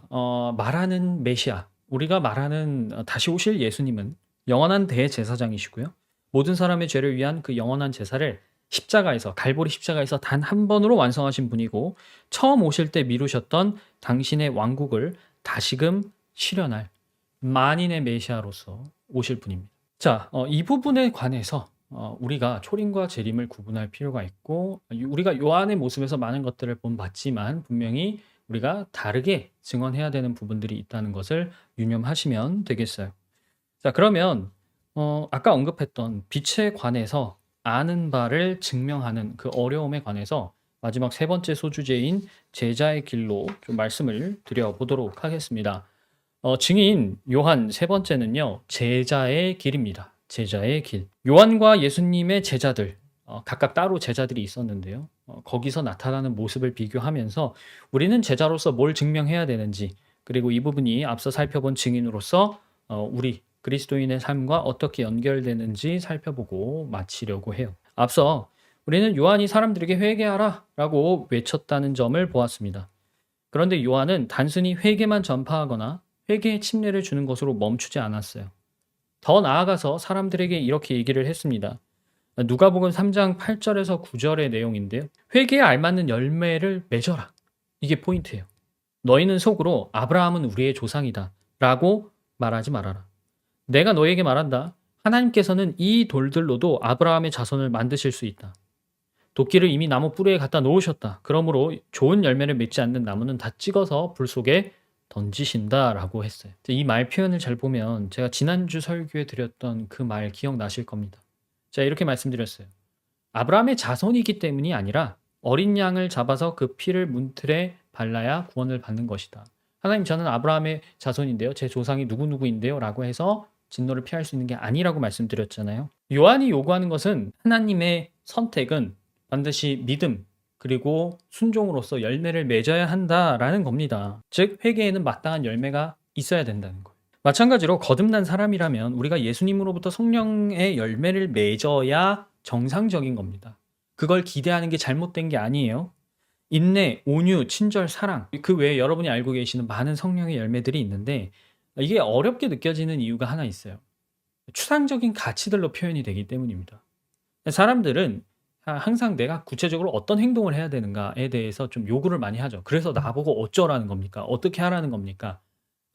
말하는 메시아, 우리가 말하는 다시 오실 예수님은 영원한 대제사장이시고요. 모든 사람의 죄를 위한 그 영원한 제사를 십자가에서 갈보리 십자가에서 단 한 번으로 완성하신 분이고 처음 오실 때 미루셨던 당신의 왕국을 다시금 실현할 만인의 메시아로서 오실 분입니다. 자, 이 부분에 관해서 우리가 초림과 재림을 구분할 필요가 있고 우리가 요한의 모습에서 많은 것들을 본받지만 분명히 우리가 다르게 증언해야 되는 부분들이 있다는 것을 유념하시면 되겠어요. 자, 그러면 아까 언급했던 빛에 관해서 아는 바를 증명하는 그 어려움에 관해서 마지막 세 번째 소주제인 제자의 길로 좀 말씀을 드려보도록 하겠습니다. 증인 요한 세 번째는요, 제자의 길입니다. 제자의 길. 요한과 예수님의 제자들, 각각 따로 제자들이 있었는데요. 거기서 나타나는 모습을 비교하면서 우리는 제자로서 뭘 증명해야 되는지, 그리고 이 부분이 앞서 살펴본 증인으로서 우리 그리스도인의 삶과 어떻게 연결되는지 살펴보고 마치려고 해요. 앞서 우리는 요한이 사람들에게 회개하라 라고 외쳤다는 점을 보았습니다. 그런데 요한은 단순히 회개만 전파하거나 회개의 침례를 주는 것으로 멈추지 않았어요. 더 나아가서 사람들에게 이렇게 얘기를 했습니다. 누가복음 3장 8절에서 9절의 내용인데요. 회개에 알맞는 열매를 맺어라. 이게 포인트예요. 너희는 속으로 아브라함은 우리의 조상이다 라고 말하지 말아라. 내가 너에게 말한다. 하나님께서는 이 돌들로도 아브라함의 자손을 만드실 수 있다. 도끼를 이미 나무 뿌리에 갖다 놓으셨다. 그러므로 좋은 열매를 맺지 않는 나무는 다 찍어서 불 속에 던지신다라고 했어요. 이 말 표현을 잘 보면 제가 지난주 설교에 드렸던 그 말 기억나실 겁니다. 제가 이렇게 말씀드렸어요. 아브라함의 자손이기 때문이 아니라 어린 양을 잡아서 그 피를 문틀에 발라야 구원을 받는 것이다. 하나님 저는 아브라함의 자손인데요. 제 조상이 누구누구인데요. 라고 해서 진노를 피할 수 있는 게 아니라고 말씀드렸잖아요. 요한이 요구하는 것은 하나님의 선택은 반드시 믿음 그리고 순종으로서 열매를 맺어야 한다라는 겁니다. 즉 회개에는 마땅한 열매가 있어야 된다는 거예요. 마찬가지로 거듭난 사람이라면 우리가 예수님으로부터 성령의 열매를 맺어야 정상적인 겁니다. 그걸 기대하는 게 잘못된 게 아니에요. 인내, 온유, 친절, 사랑 그 외에 여러분이 알고 계시는 많은 성령의 열매들이 있는데 이게 어렵게 느껴지는 이유가 하나 있어요. 추상적인 가치들로 표현이 되기 때문입니다. 사람들은 항상 내가 구체적으로 어떤 행동을 해야 되는가에 대해서 좀 요구를 많이 하죠. 그래서 나보고 어쩌라는 겁니까? 어떻게 하라는 겁니까?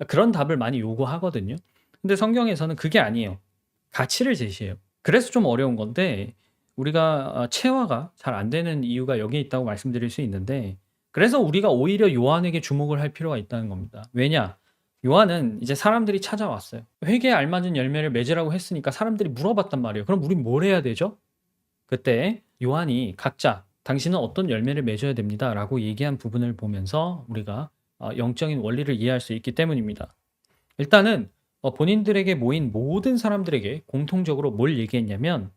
그런 답을 많이 요구하거든요. 근데 성경에서는 그게 아니에요. 가치를 제시해요. 그래서 좀 어려운 건데 우리가 체화가 잘 안 되는 이유가 여기에 있다고 말씀드릴 수 있는데 그래서 우리가 오히려 요한에게 주목을 할 필요가 있다는 겁니다. 왜냐? 요한은 이제 사람들이 찾아왔어요. 회개에 알맞은 열매를 맺으라고 했으니까 사람들이 물어봤단 말이에요. 그럼 우린 뭘 해야 되죠? 그때 요한이 각자 "당신은 어떤 열매를 맺어야 됩니다."라고 얘기한 부분을 보면서 우리가 영적인 원리를 이해할 수 있기 때문입니다. 일단은 본인들에게 모인 모든 사람들에게 공통적으로 뭘 얘기했냐면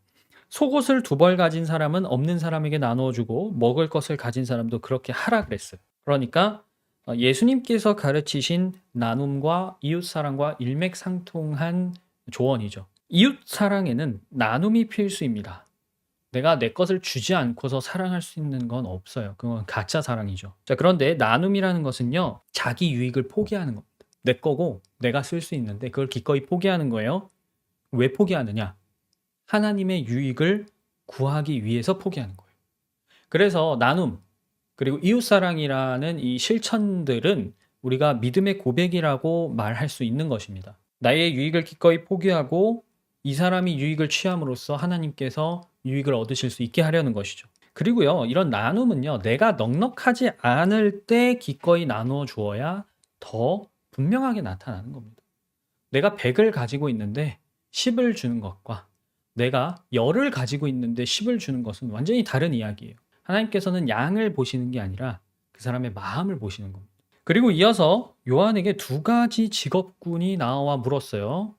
"속옷을 두 벌 가진 사람은 없는 사람에게 나누어 주고 먹을 것을 가진 사람도 그렇게 하라." 그랬어요. 그러니까 예수님께서 가르치신 나눔과 이웃 사랑과 일맥상통한 조언이죠. 이웃 사랑에는 나눔이 필수입니다. 내가 내 것을 주지 않고서 사랑할 수 있는 건 없어요. 그건 가짜 사랑이죠. 자, 그런데 나눔이라는 것은요, 자기 유익을 포기하는 겁니다. 내 거고 내가 쓸 수 있는데 그걸 기꺼이 포기하는 거예요. 왜 포기하느냐? 하나님의 유익을 구하기 위해서 포기하는 거예요. 그래서 나눔, 그리고 이웃사랑이라는 이 실천들은 우리가 믿음의 고백이라고 말할 수 있는 것입니다. 나의 유익을 기꺼이 포기하고 이 사람이 유익을 취함으로써 하나님께서 유익을 얻으실 수 있게 하려는 것이죠. 그리고요, 이런 나눔은요, 내가 넉넉하지 않을 때 기꺼이 나누어 주어야 더 분명하게 나타나는 겁니다. 내가 100을 가지고 있는데 10을 주는 것과 내가 10을 가지고 있는데 10을 주는 것은 완전히 다른 이야기예요. 하나님께서는 양을 보시는 게 아니라 그 사람의 마음을 보시는 겁니다. 그리고 이어서 요한에게 두 가지 직업군이 나와 물었어요.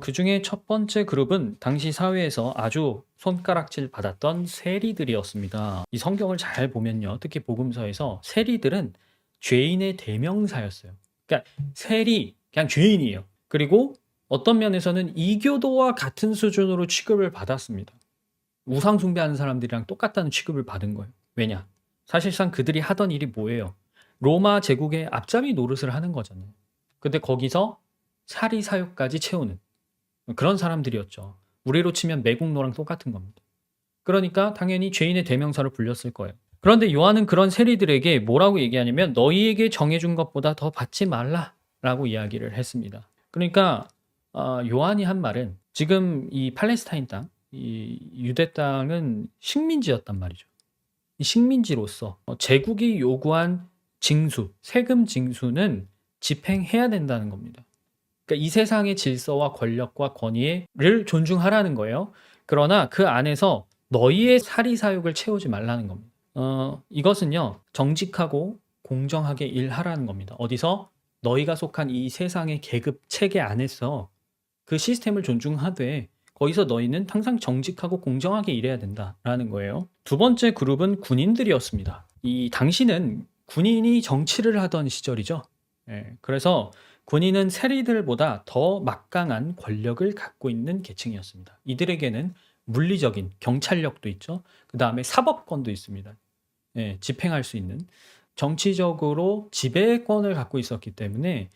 그 중에 첫 번째 그룹은 당시 사회에서 아주 손가락질 받았던 세리들이었습니다. 이 성경을 잘 보면요. 특히 복음서에서 세리들은 죄인의 대명사였어요. 그러니까 세리, 그냥 죄인이에요. 그리고 어떤 면에서는 이교도와 같은 수준으로 취급을 받았습니다. 우상 숭배하는 사람들이랑 똑같다는 취급을 받은 거예요. 왜냐? 사실상 그들이 하던 일이 뭐예요? 로마 제국의 앞잡이 노릇을 하는 거잖아요. 근데 거기서 사리 사욕까지 채우는 그런 사람들이었죠. 우리로 치면 매국노랑 똑같은 겁니다. 그러니까 당연히 죄인의 대명사를 불렸을 거예요. 그런데 요한은 그런 세리들에게 뭐라고 얘기하냐면 너희에게 정해준 것보다 더 받지 말라라고 이야기를 했습니다. 그러니까 요한이 한 말은 지금 이 팔레스타인 땅, 이 유대 땅은 식민지였단 말이죠. 이 식민지로서 제국이 요구한 징수, 세금 징수는 집행해야 된다는 겁니다. 그러니까 이 세상의 질서와 권력과 권위를 존중하라는 거예요. 그러나 그 안에서 너희의 사리사욕을 채우지 말라는 겁니다. 이것은요, 정직하고 공정하게 일하라는 겁니다. 어디서? 너희가 속한 이 세상의 계급 체계 안에서 그 시스템을 존중하되 거기서 너희는 항상 정직하고 공정하게 일해야 된다라는 거예요. 두 번째 그룹은 군인들이었습니다. 이 당시는 군인이 정치를 하던 시절이죠. 예, 그래서 군인은 세리들보다 더 막강한 권력을 갖고 있는 계층이었습니다. 이들에게는 물리적인 경찰력도 있죠. 그 다음에 사법권도 있습니다. 예, 집행할 수 있는 정치적으로 지배권을 갖고 있었기 때문에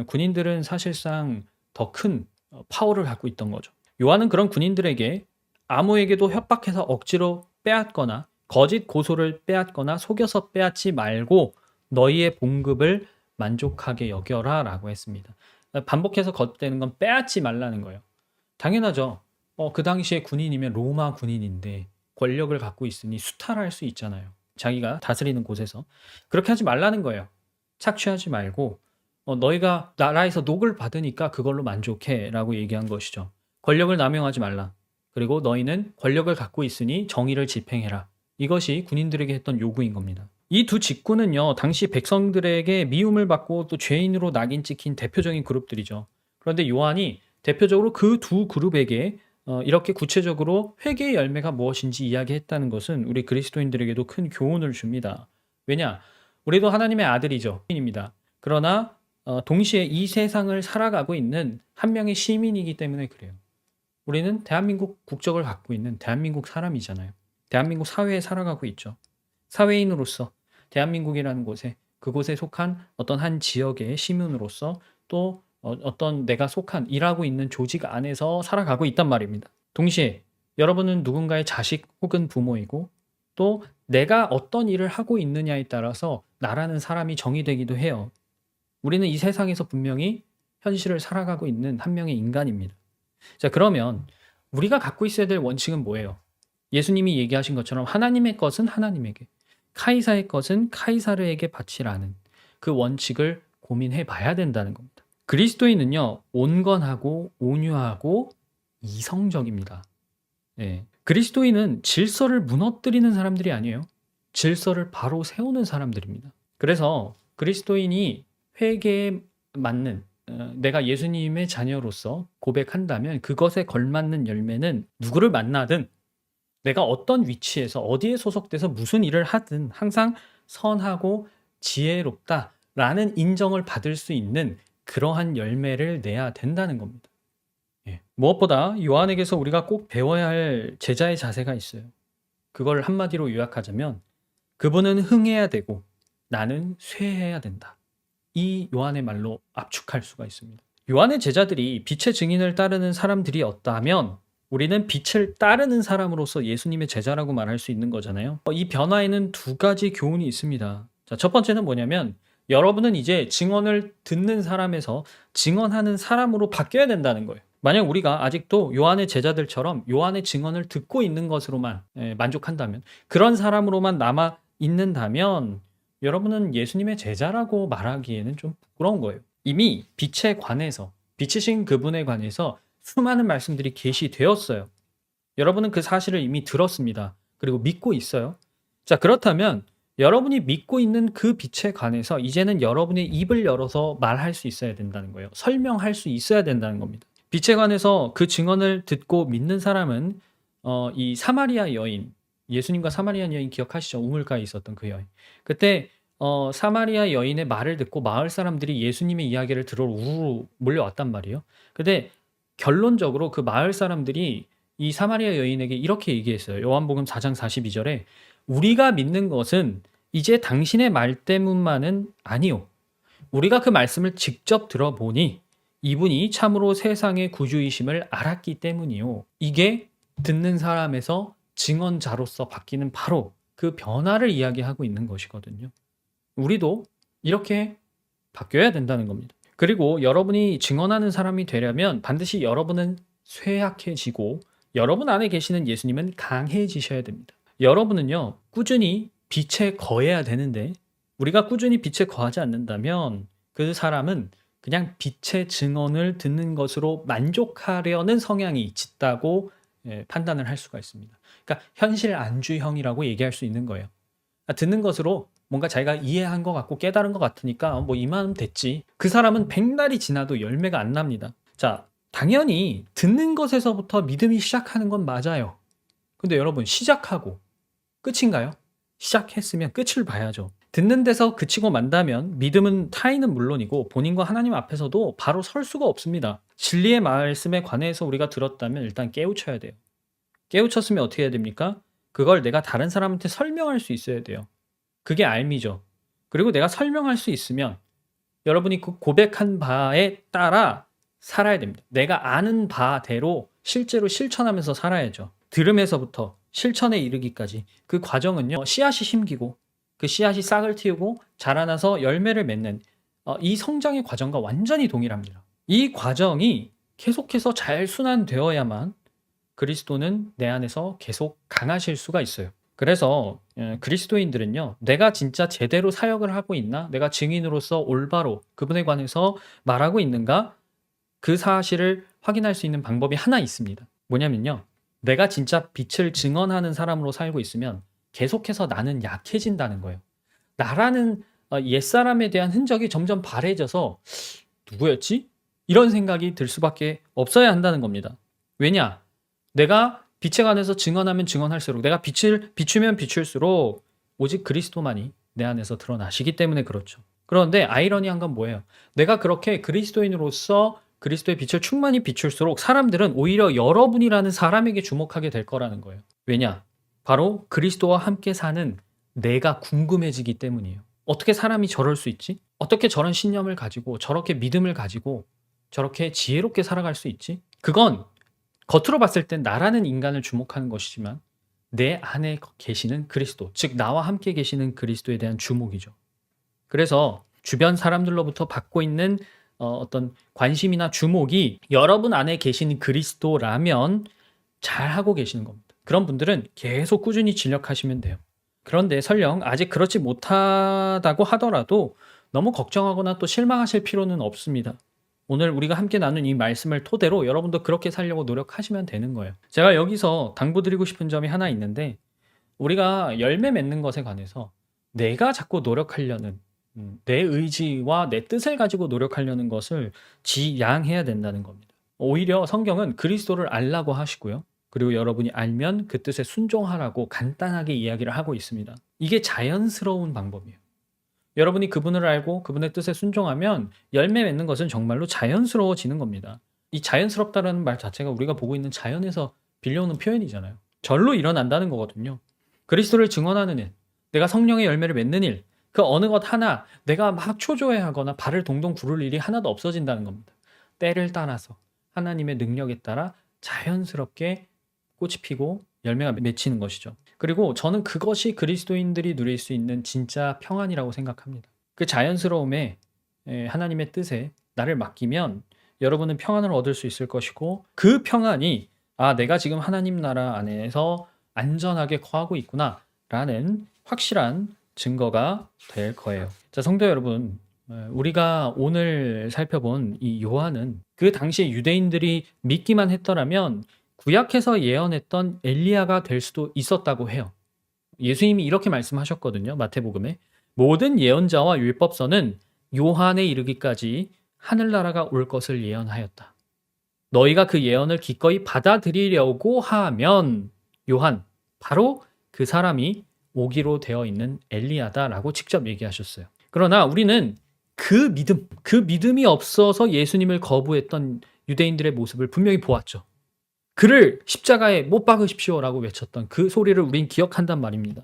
군인들은 사실상 더 큰 파워를 갖고 있던 거죠. 요한은 그런 군인들에게 아무에게도 협박해서 억지로 빼앗거나 거짓 고소를 빼앗거나 속여서 빼앗지 말고 너희의 봉급을 만족하게 여겨라 라고 했습니다. 반복해서 거듭되는 건 빼앗지 말라는 거예요. 당연하죠. 그 당시에 군인이면 로마 군인인데 권력을 갖고 있으니 수탈할 수 있잖아요. 자기가 다스리는 곳에서. 그렇게 하지 말라는 거예요. 착취하지 말고 너희가 나라에서 녹을 받으니까 그걸로 만족해 라고 얘기한 것이죠. 권력을 남용하지 말라. 그리고 너희는 권력을 갖고 있으니 정의를 집행해라. 이것이 군인들에게 했던 요구인 겁니다. 이 두 직군은요, 당시 백성들에게 미움을 받고 또 죄인으로 낙인 찍힌 대표적인 그룹들이죠. 그런데 요한이 대표적으로 그 두 그룹에게 이렇게 구체적으로 회개의 열매가 무엇인지 이야기했다는 것은 우리 그리스도인들에게도 큰 교훈을 줍니다. 왜냐? 우리도 하나님의 아들이죠. 입니다. 그러나 동시에 이 세상을 살아가고 있는 한 명의 시민이기 때문에 그래요. 우리는 대한민국 국적을 갖고 있는 대한민국 사람이잖아요. 대한민국 사회에 살아가고 있죠. 사회인으로서 대한민국이라는 곳에 그곳에 속한 어떤 한 지역의 시민으로서 또 어떤 내가 속한 일하고 있는 조직 안에서 살아가고 있단 말입니다. 동시에 여러분은 누군가의 자식 혹은 부모이고 또 내가 어떤 일을 하고 있느냐에 따라서 나라는 사람이 정의되기도 해요. 우리는 이 세상에서 분명히 현실을 살아가고 있는 한 명의 인간입니다. 자, 그러면 우리가 갖고 있어야 될 원칙은 뭐예요? 예수님이 얘기하신 것처럼 하나님의 것은 하나님에게, 카이사의 것은 카이사르에게 바치라는 그 원칙을 고민해 봐야 된다는 겁니다. 그리스도인은요, 온건하고 온유하고 이성적입니다. 예. 그리스도인은 질서를 무너뜨리는 사람들이 아니에요. 질서를 바로 세우는 사람들입니다. 그래서 그리스도인이 회개에 맞는 내가 예수님의 자녀로서 고백한다면 그것에 걸맞는 열매는 누구를 만나든 내가 어떤 위치에서 어디에 소속돼서 무슨 일을 하든 항상 선하고 지혜롭다라는 인정을 받을 수 있는 그러한 열매를 내야 된다는 겁니다. 예. 무엇보다 요한에게서 우리가 꼭 배워야 할 제자의 자세가 있어요. 그걸 한마디로 요약하자면 그분은 흥해야 되고 나는 쇠해야 된다. 이 요한의 말로 압축할 수가 있습니다. 요한의 제자들이 빛의 증인을 따르는 사람들이었다면 우리는 빛을 따르는 사람으로서 예수님의 제자라고 말할 수 있는 거잖아요. 이 변화에는 두 가지 교훈이 있습니다. 자, 첫 번째는 뭐냐면 여러분은 이제 증언을 듣는 사람에서 증언하는 사람으로 바뀌어야 된다는 거예요. 만약 우리가 아직도 요한의 제자들처럼 요한의 증언을 듣고 있는 것으로만 만족한다면, 그런 사람으로만 남아 있는다면 여러분은 예수님의 제자라고 말하기에는 좀 부끄러운 거예요. 이미 빛에 관해서, 빛이신 그분에 관해서 수많은 말씀들이 계시되었어요. 여러분은 그 사실을 이미 들었습니다. 그리고 믿고 있어요. 자, 그렇다면 여러분이 믿고 있는 그 빛에 관해서 이제는 여러분의 입을 열어서 말할 수 있어야 된다는 거예요. 설명할 수 있어야 된다는 겁니다. 빛에 관해서 그 증언을 듣고 믿는 사람은 이 사마리아 여인, 예수님과 사마리아 여인 기억하시죠? 우물가에 있었던 그 여인. 그때 사마리아 여인의 말을 듣고 마을 사람들이 예수님의 이야기를 들으러 우르르 몰려왔단 말이에요. 근데 결론적으로 그 마을 사람들이 이 사마리아 여인에게 이렇게 얘기했어요. 요한복음 4장 42절에 우리가 믿는 것은 이제 당신의 말 때문만은 아니요. 우리가 그 말씀을 직접 들어보니 이분이 참으로 세상의 구주이심을 알았기 때문이요. 이게 듣는 사람에서 증언자로서 바뀌는 바로 그 변화를 이야기하고 있는 것이거든요. 우리도 이렇게 바뀌어야 된다는 겁니다. 그리고 여러분이 증언하는 사람이 되려면 반드시 여러분은 쇠약해지고 여러분 안에 계시는 예수님은 강해지셔야 됩니다. 여러분은요, 꾸준히 빛에 거해야 되는데 우리가 꾸준히 빛에 거하지 않는다면 그 사람은 그냥 빛의 증언을 듣는 것으로 만족하려는 성향이 짙다고 판단을 할 수가 있습니다. 그러니까 현실 안주형이라고 얘기할 수 있는 거예요. 듣는 것으로 뭔가 자기가 이해한 것 같고 깨달은 것 같으니까 뭐 이만 됐지. 그 사람은 백날이 지나도 열매가 안 납니다. 자, 당연히 듣는 것에서부터 믿음이 시작하는 건 맞아요. 근데 여러분, 시작하고 끝인가요? 시작했으면 끝을 봐야죠. 듣는 데서 그치고 만다면 믿음은 타인은 물론이고 본인과 하나님 앞에서도 바로 설 수가 없습니다. 진리의 말씀에 관해서 우리가 들었다면 일단 깨우쳐야 돼요. 깨우쳤으면 어떻게 해야 됩니까? 그걸 내가 다른 사람한테 설명할 수 있어야 돼요. 그게 알미죠. 그리고 내가 설명할 수 있으면 여러분이 그 고백한 바에 따라 살아야 됩니다. 내가 아는 바대로 실제로 실천하면서 살아야죠. 들음에서부터 실천에 이르기까지 그 과정은요, 씨앗이 심기고 그 씨앗이 싹을 틔우고 자라나서 열매를 맺는 이 성장의 과정과 완전히 동일합니다. 이 과정이 계속해서 잘 순환되어야만 그리스도는 내 안에서 계속 강하실 수가 있어요. 그래서 그리스도인들은요, 내가 진짜 제대로 사역을 하고 있나? 내가 증인으로서 올바로 그분에 관해서 말하고 있는가? 그 사실을 확인할 수 있는 방법이 하나 있습니다. 뭐냐면요, 내가 진짜 빛을 증언하는 사람으로 살고 있으면 계속해서 나는 약해진다는 거예요. 나라는 옛사람에 대한 흔적이 점점 바래져서 누구였지? 이런 생각이 들 수밖에 없어야 한다는 겁니다. 왜냐? 내가 빛에 관해서 증언하면 증언할수록, 내가 빛을 비추면 비출수록 오직 그리스도만이 내 안에서 드러나시기 때문에 그렇죠. 그런데 아이러니한 건 뭐예요? 내가 그렇게 그리스도인으로서 그리스도의 빛을 충만히 비출수록 사람들은 오히려 여러분이라는 사람에게 주목하게 될 거라는 거예요. 왜냐? 바로 그리스도와 함께 사는 내가 궁금해지기 때문이에요. 어떻게 사람이 저럴 수 있지? 어떻게 저런 신념을 가지고 저렇게 믿음을 가지고 저렇게 지혜롭게 살아갈 수 있지? 그건 겉으로 봤을 땐 나라는 인간을 주목하는 것이지만 내 안에 계시는 그리스도, 즉 나와 함께 계시는 그리스도에 대한 주목이죠. 그래서 주변 사람들로부터 받고 있는 어떤 관심이나 주목이 여러분 안에 계시는 그리스도라면 잘하고 계시는 겁니다. 그런 분들은 계속 꾸준히 진력하시면 돼요. 그런데 설령 아직 그렇지 못하다고 하더라도 너무 걱정하거나 또 실망하실 필요는 없습니다. 오늘 우리가 함께 나눈 이 말씀을 토대로 여러분도 그렇게 살려고 노력하시면 되는 거예요. 제가 여기서 당부드리고 싶은 점이 하나 있는데, 우리가 열매 맺는 것에 관해서 내가 자꾸 노력하려는 내 의지와 내 뜻을 가지고 노력하려는 것을 지양해야 된다는 겁니다. 오히려 성경은 그리스도를 알라고 하시고요. 그리고 여러분이 알면 그 뜻에 순종하라고 간단하게 이야기를 하고 있습니다. 이게 자연스러운 방법이에요. 여러분이 그분을 알고 그분의 뜻에 순종하면 열매 맺는 것은 정말로 자연스러워지는 겁니다. 이 자연스럽다라는 말 자체가 우리가 보고 있는 자연에서 빌려오는 표현이잖아요. 절로 일어난다는 거거든요. 그리스도를 증언하는 일, 내가 성령의 열매를 맺는 일, 그 어느 것 하나 내가 막 초조해하거나 발을 동동 구를 일이 하나도 없어진다는 겁니다. 때를 따라서 하나님의 능력에 따라 자연스럽게 꽃이 피고 열매가 맺히는 것이죠. 그리고 저는 그것이 그리스도인들이 누릴 수 있는 진짜 평안이라고 생각합니다. 그 자연스러움에 하나님의 뜻에 나를 맡기면 여러분은 평안을 얻을 수 있을 것이고, 그 평안이 내가 지금 하나님 나라 안에서 안전하게 거하고 있구나 라는 확실한 증거가 될 거예요. 자, 성도 여러분, 우리가 오늘 살펴본 이 요한은 그 당시에 유대인들이 믿기만 했더라면 구약에서 예언했던 엘리야가 될 수도 있었다고 해요. 예수님이 이렇게 말씀하셨거든요. 마태복음에 모든 예언자와 율법서는 요한에 이르기까지 하늘나라가 올 것을 예언하였다. 너희가 그 예언을 기꺼이 받아들이려고 하면 요한, 바로 그 사람이 오기로 되어 있는 엘리야다라고 직접 얘기하셨어요. 그러나 우리는 그 믿음이 없어서 예수님을 거부했던 유대인들의 모습을 분명히 보았죠. 그를 십자가에 못 박으십시오라고 외쳤던 그 소리를 우린 기억한단 말입니다.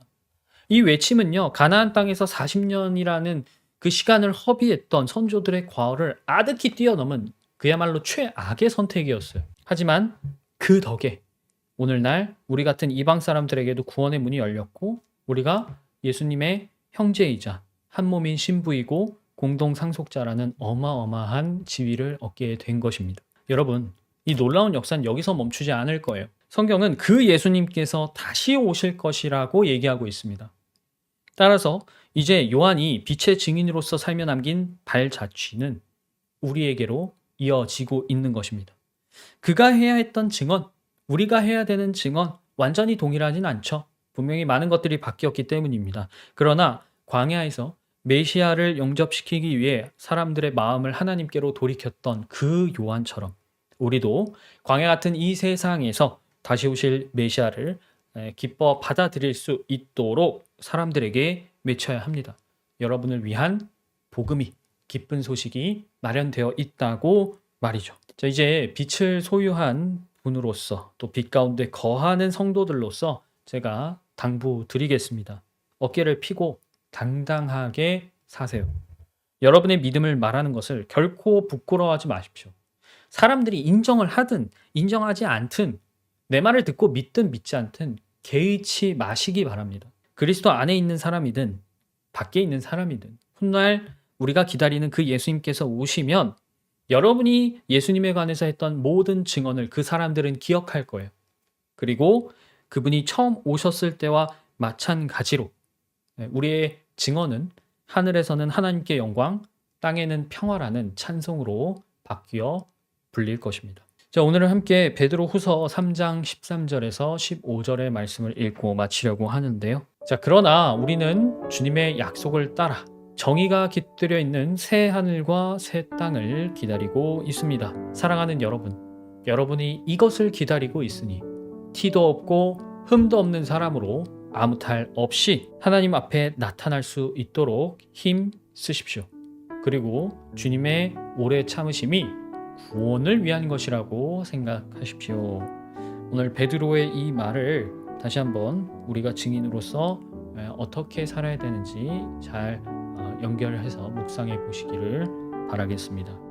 이 외침은요, 가나안 땅에서 40년이라는 그 시간을 허비했던 선조들의 과거를 아득히 뛰어넘은 그야말로 최악의 선택이었어요. 하지만 그 덕에 오늘날 우리 같은 이방 사람들에게도 구원의 문이 열렸고, 우리가 예수님의 형제이자 한 몸인 신부이고 공동 상속자라는 어마어마한 지위를 얻게 된 것입니다. 여러분, 이 놀라운 역사는 여기서 멈추지 않을 거예요. 성경은 그 예수님께서 다시 오실 것이라고 얘기하고 있습니다. 따라서 이제 요한이 빛의 증인으로서 살며 남긴 발자취는 우리에게로 이어지고 있는 것입니다. 그가 해야 했던 증언, 우리가 해야 되는 증언 완전히 동일하진 않죠. 분명히 많은 것들이 바뀌었기 때문입니다. 그러나 광야에서 메시아를 영접시키기 위해 사람들의 마음을 하나님께로 돌이켰던 그 요한처럼 우리도 광야 같은 이 세상에서 다시 오실 메시아를 기뻐 받아들일 수 있도록 사람들에게 외쳐야 합니다. 여러분을 위한 복음이, 기쁜 소식이 마련되어 있다고 말이죠. 자, 이제 빛을 소유한 분으로서 또 빛 가운데 거하는 성도들로서 제가 당부드리겠습니다. 어깨를 펴고 당당하게 사세요. 여러분의 믿음을 말하는 것을 결코 부끄러워하지 마십시오. 사람들이 인정을 하든 인정하지 않든, 내 말을 듣고 믿든 믿지 않든 개의치 마시기 바랍니다. 그리스도 안에 있는 사람이든 밖에 있는 사람이든 훗날 우리가 기다리는 그 예수님께서 오시면 여러분이 예수님에 관해서 했던 모든 증언을 그 사람들은 기억할 거예요. 그리고 그분이 처음 오셨을 때와 마찬가지로 우리의 증언은 하늘에서는 하나님께 영광, 땅에는 평화라는 찬송으로 바뀌어 불릴 것입니다. 자, 오늘은 함께 베드로후서 3장 13절에서 15절의 말씀을 읽고 마치려고 하는데요. 자, 그러나 우리는 주님의 약속을 따라 정의가 깃들여 있는 새 하늘과 새 땅을 기다리고 있습니다. 사랑하는 여러분, 여러분이 이것을 기다리고 있으니 티도 없고 흠도 없는 사람으로 아무 탈 없이 하나님 앞에 나타날 수 있도록 힘 쓰십시오. 그리고 주님의 오래 참으심이 구원을 위한 것이라고 생각하십시오. 오늘 베드로의 이 말을 다시 한번 우리가 증인으로서 어떻게 살아야 되는지 잘 연결해서 묵상해 보시기를 바라겠습니다.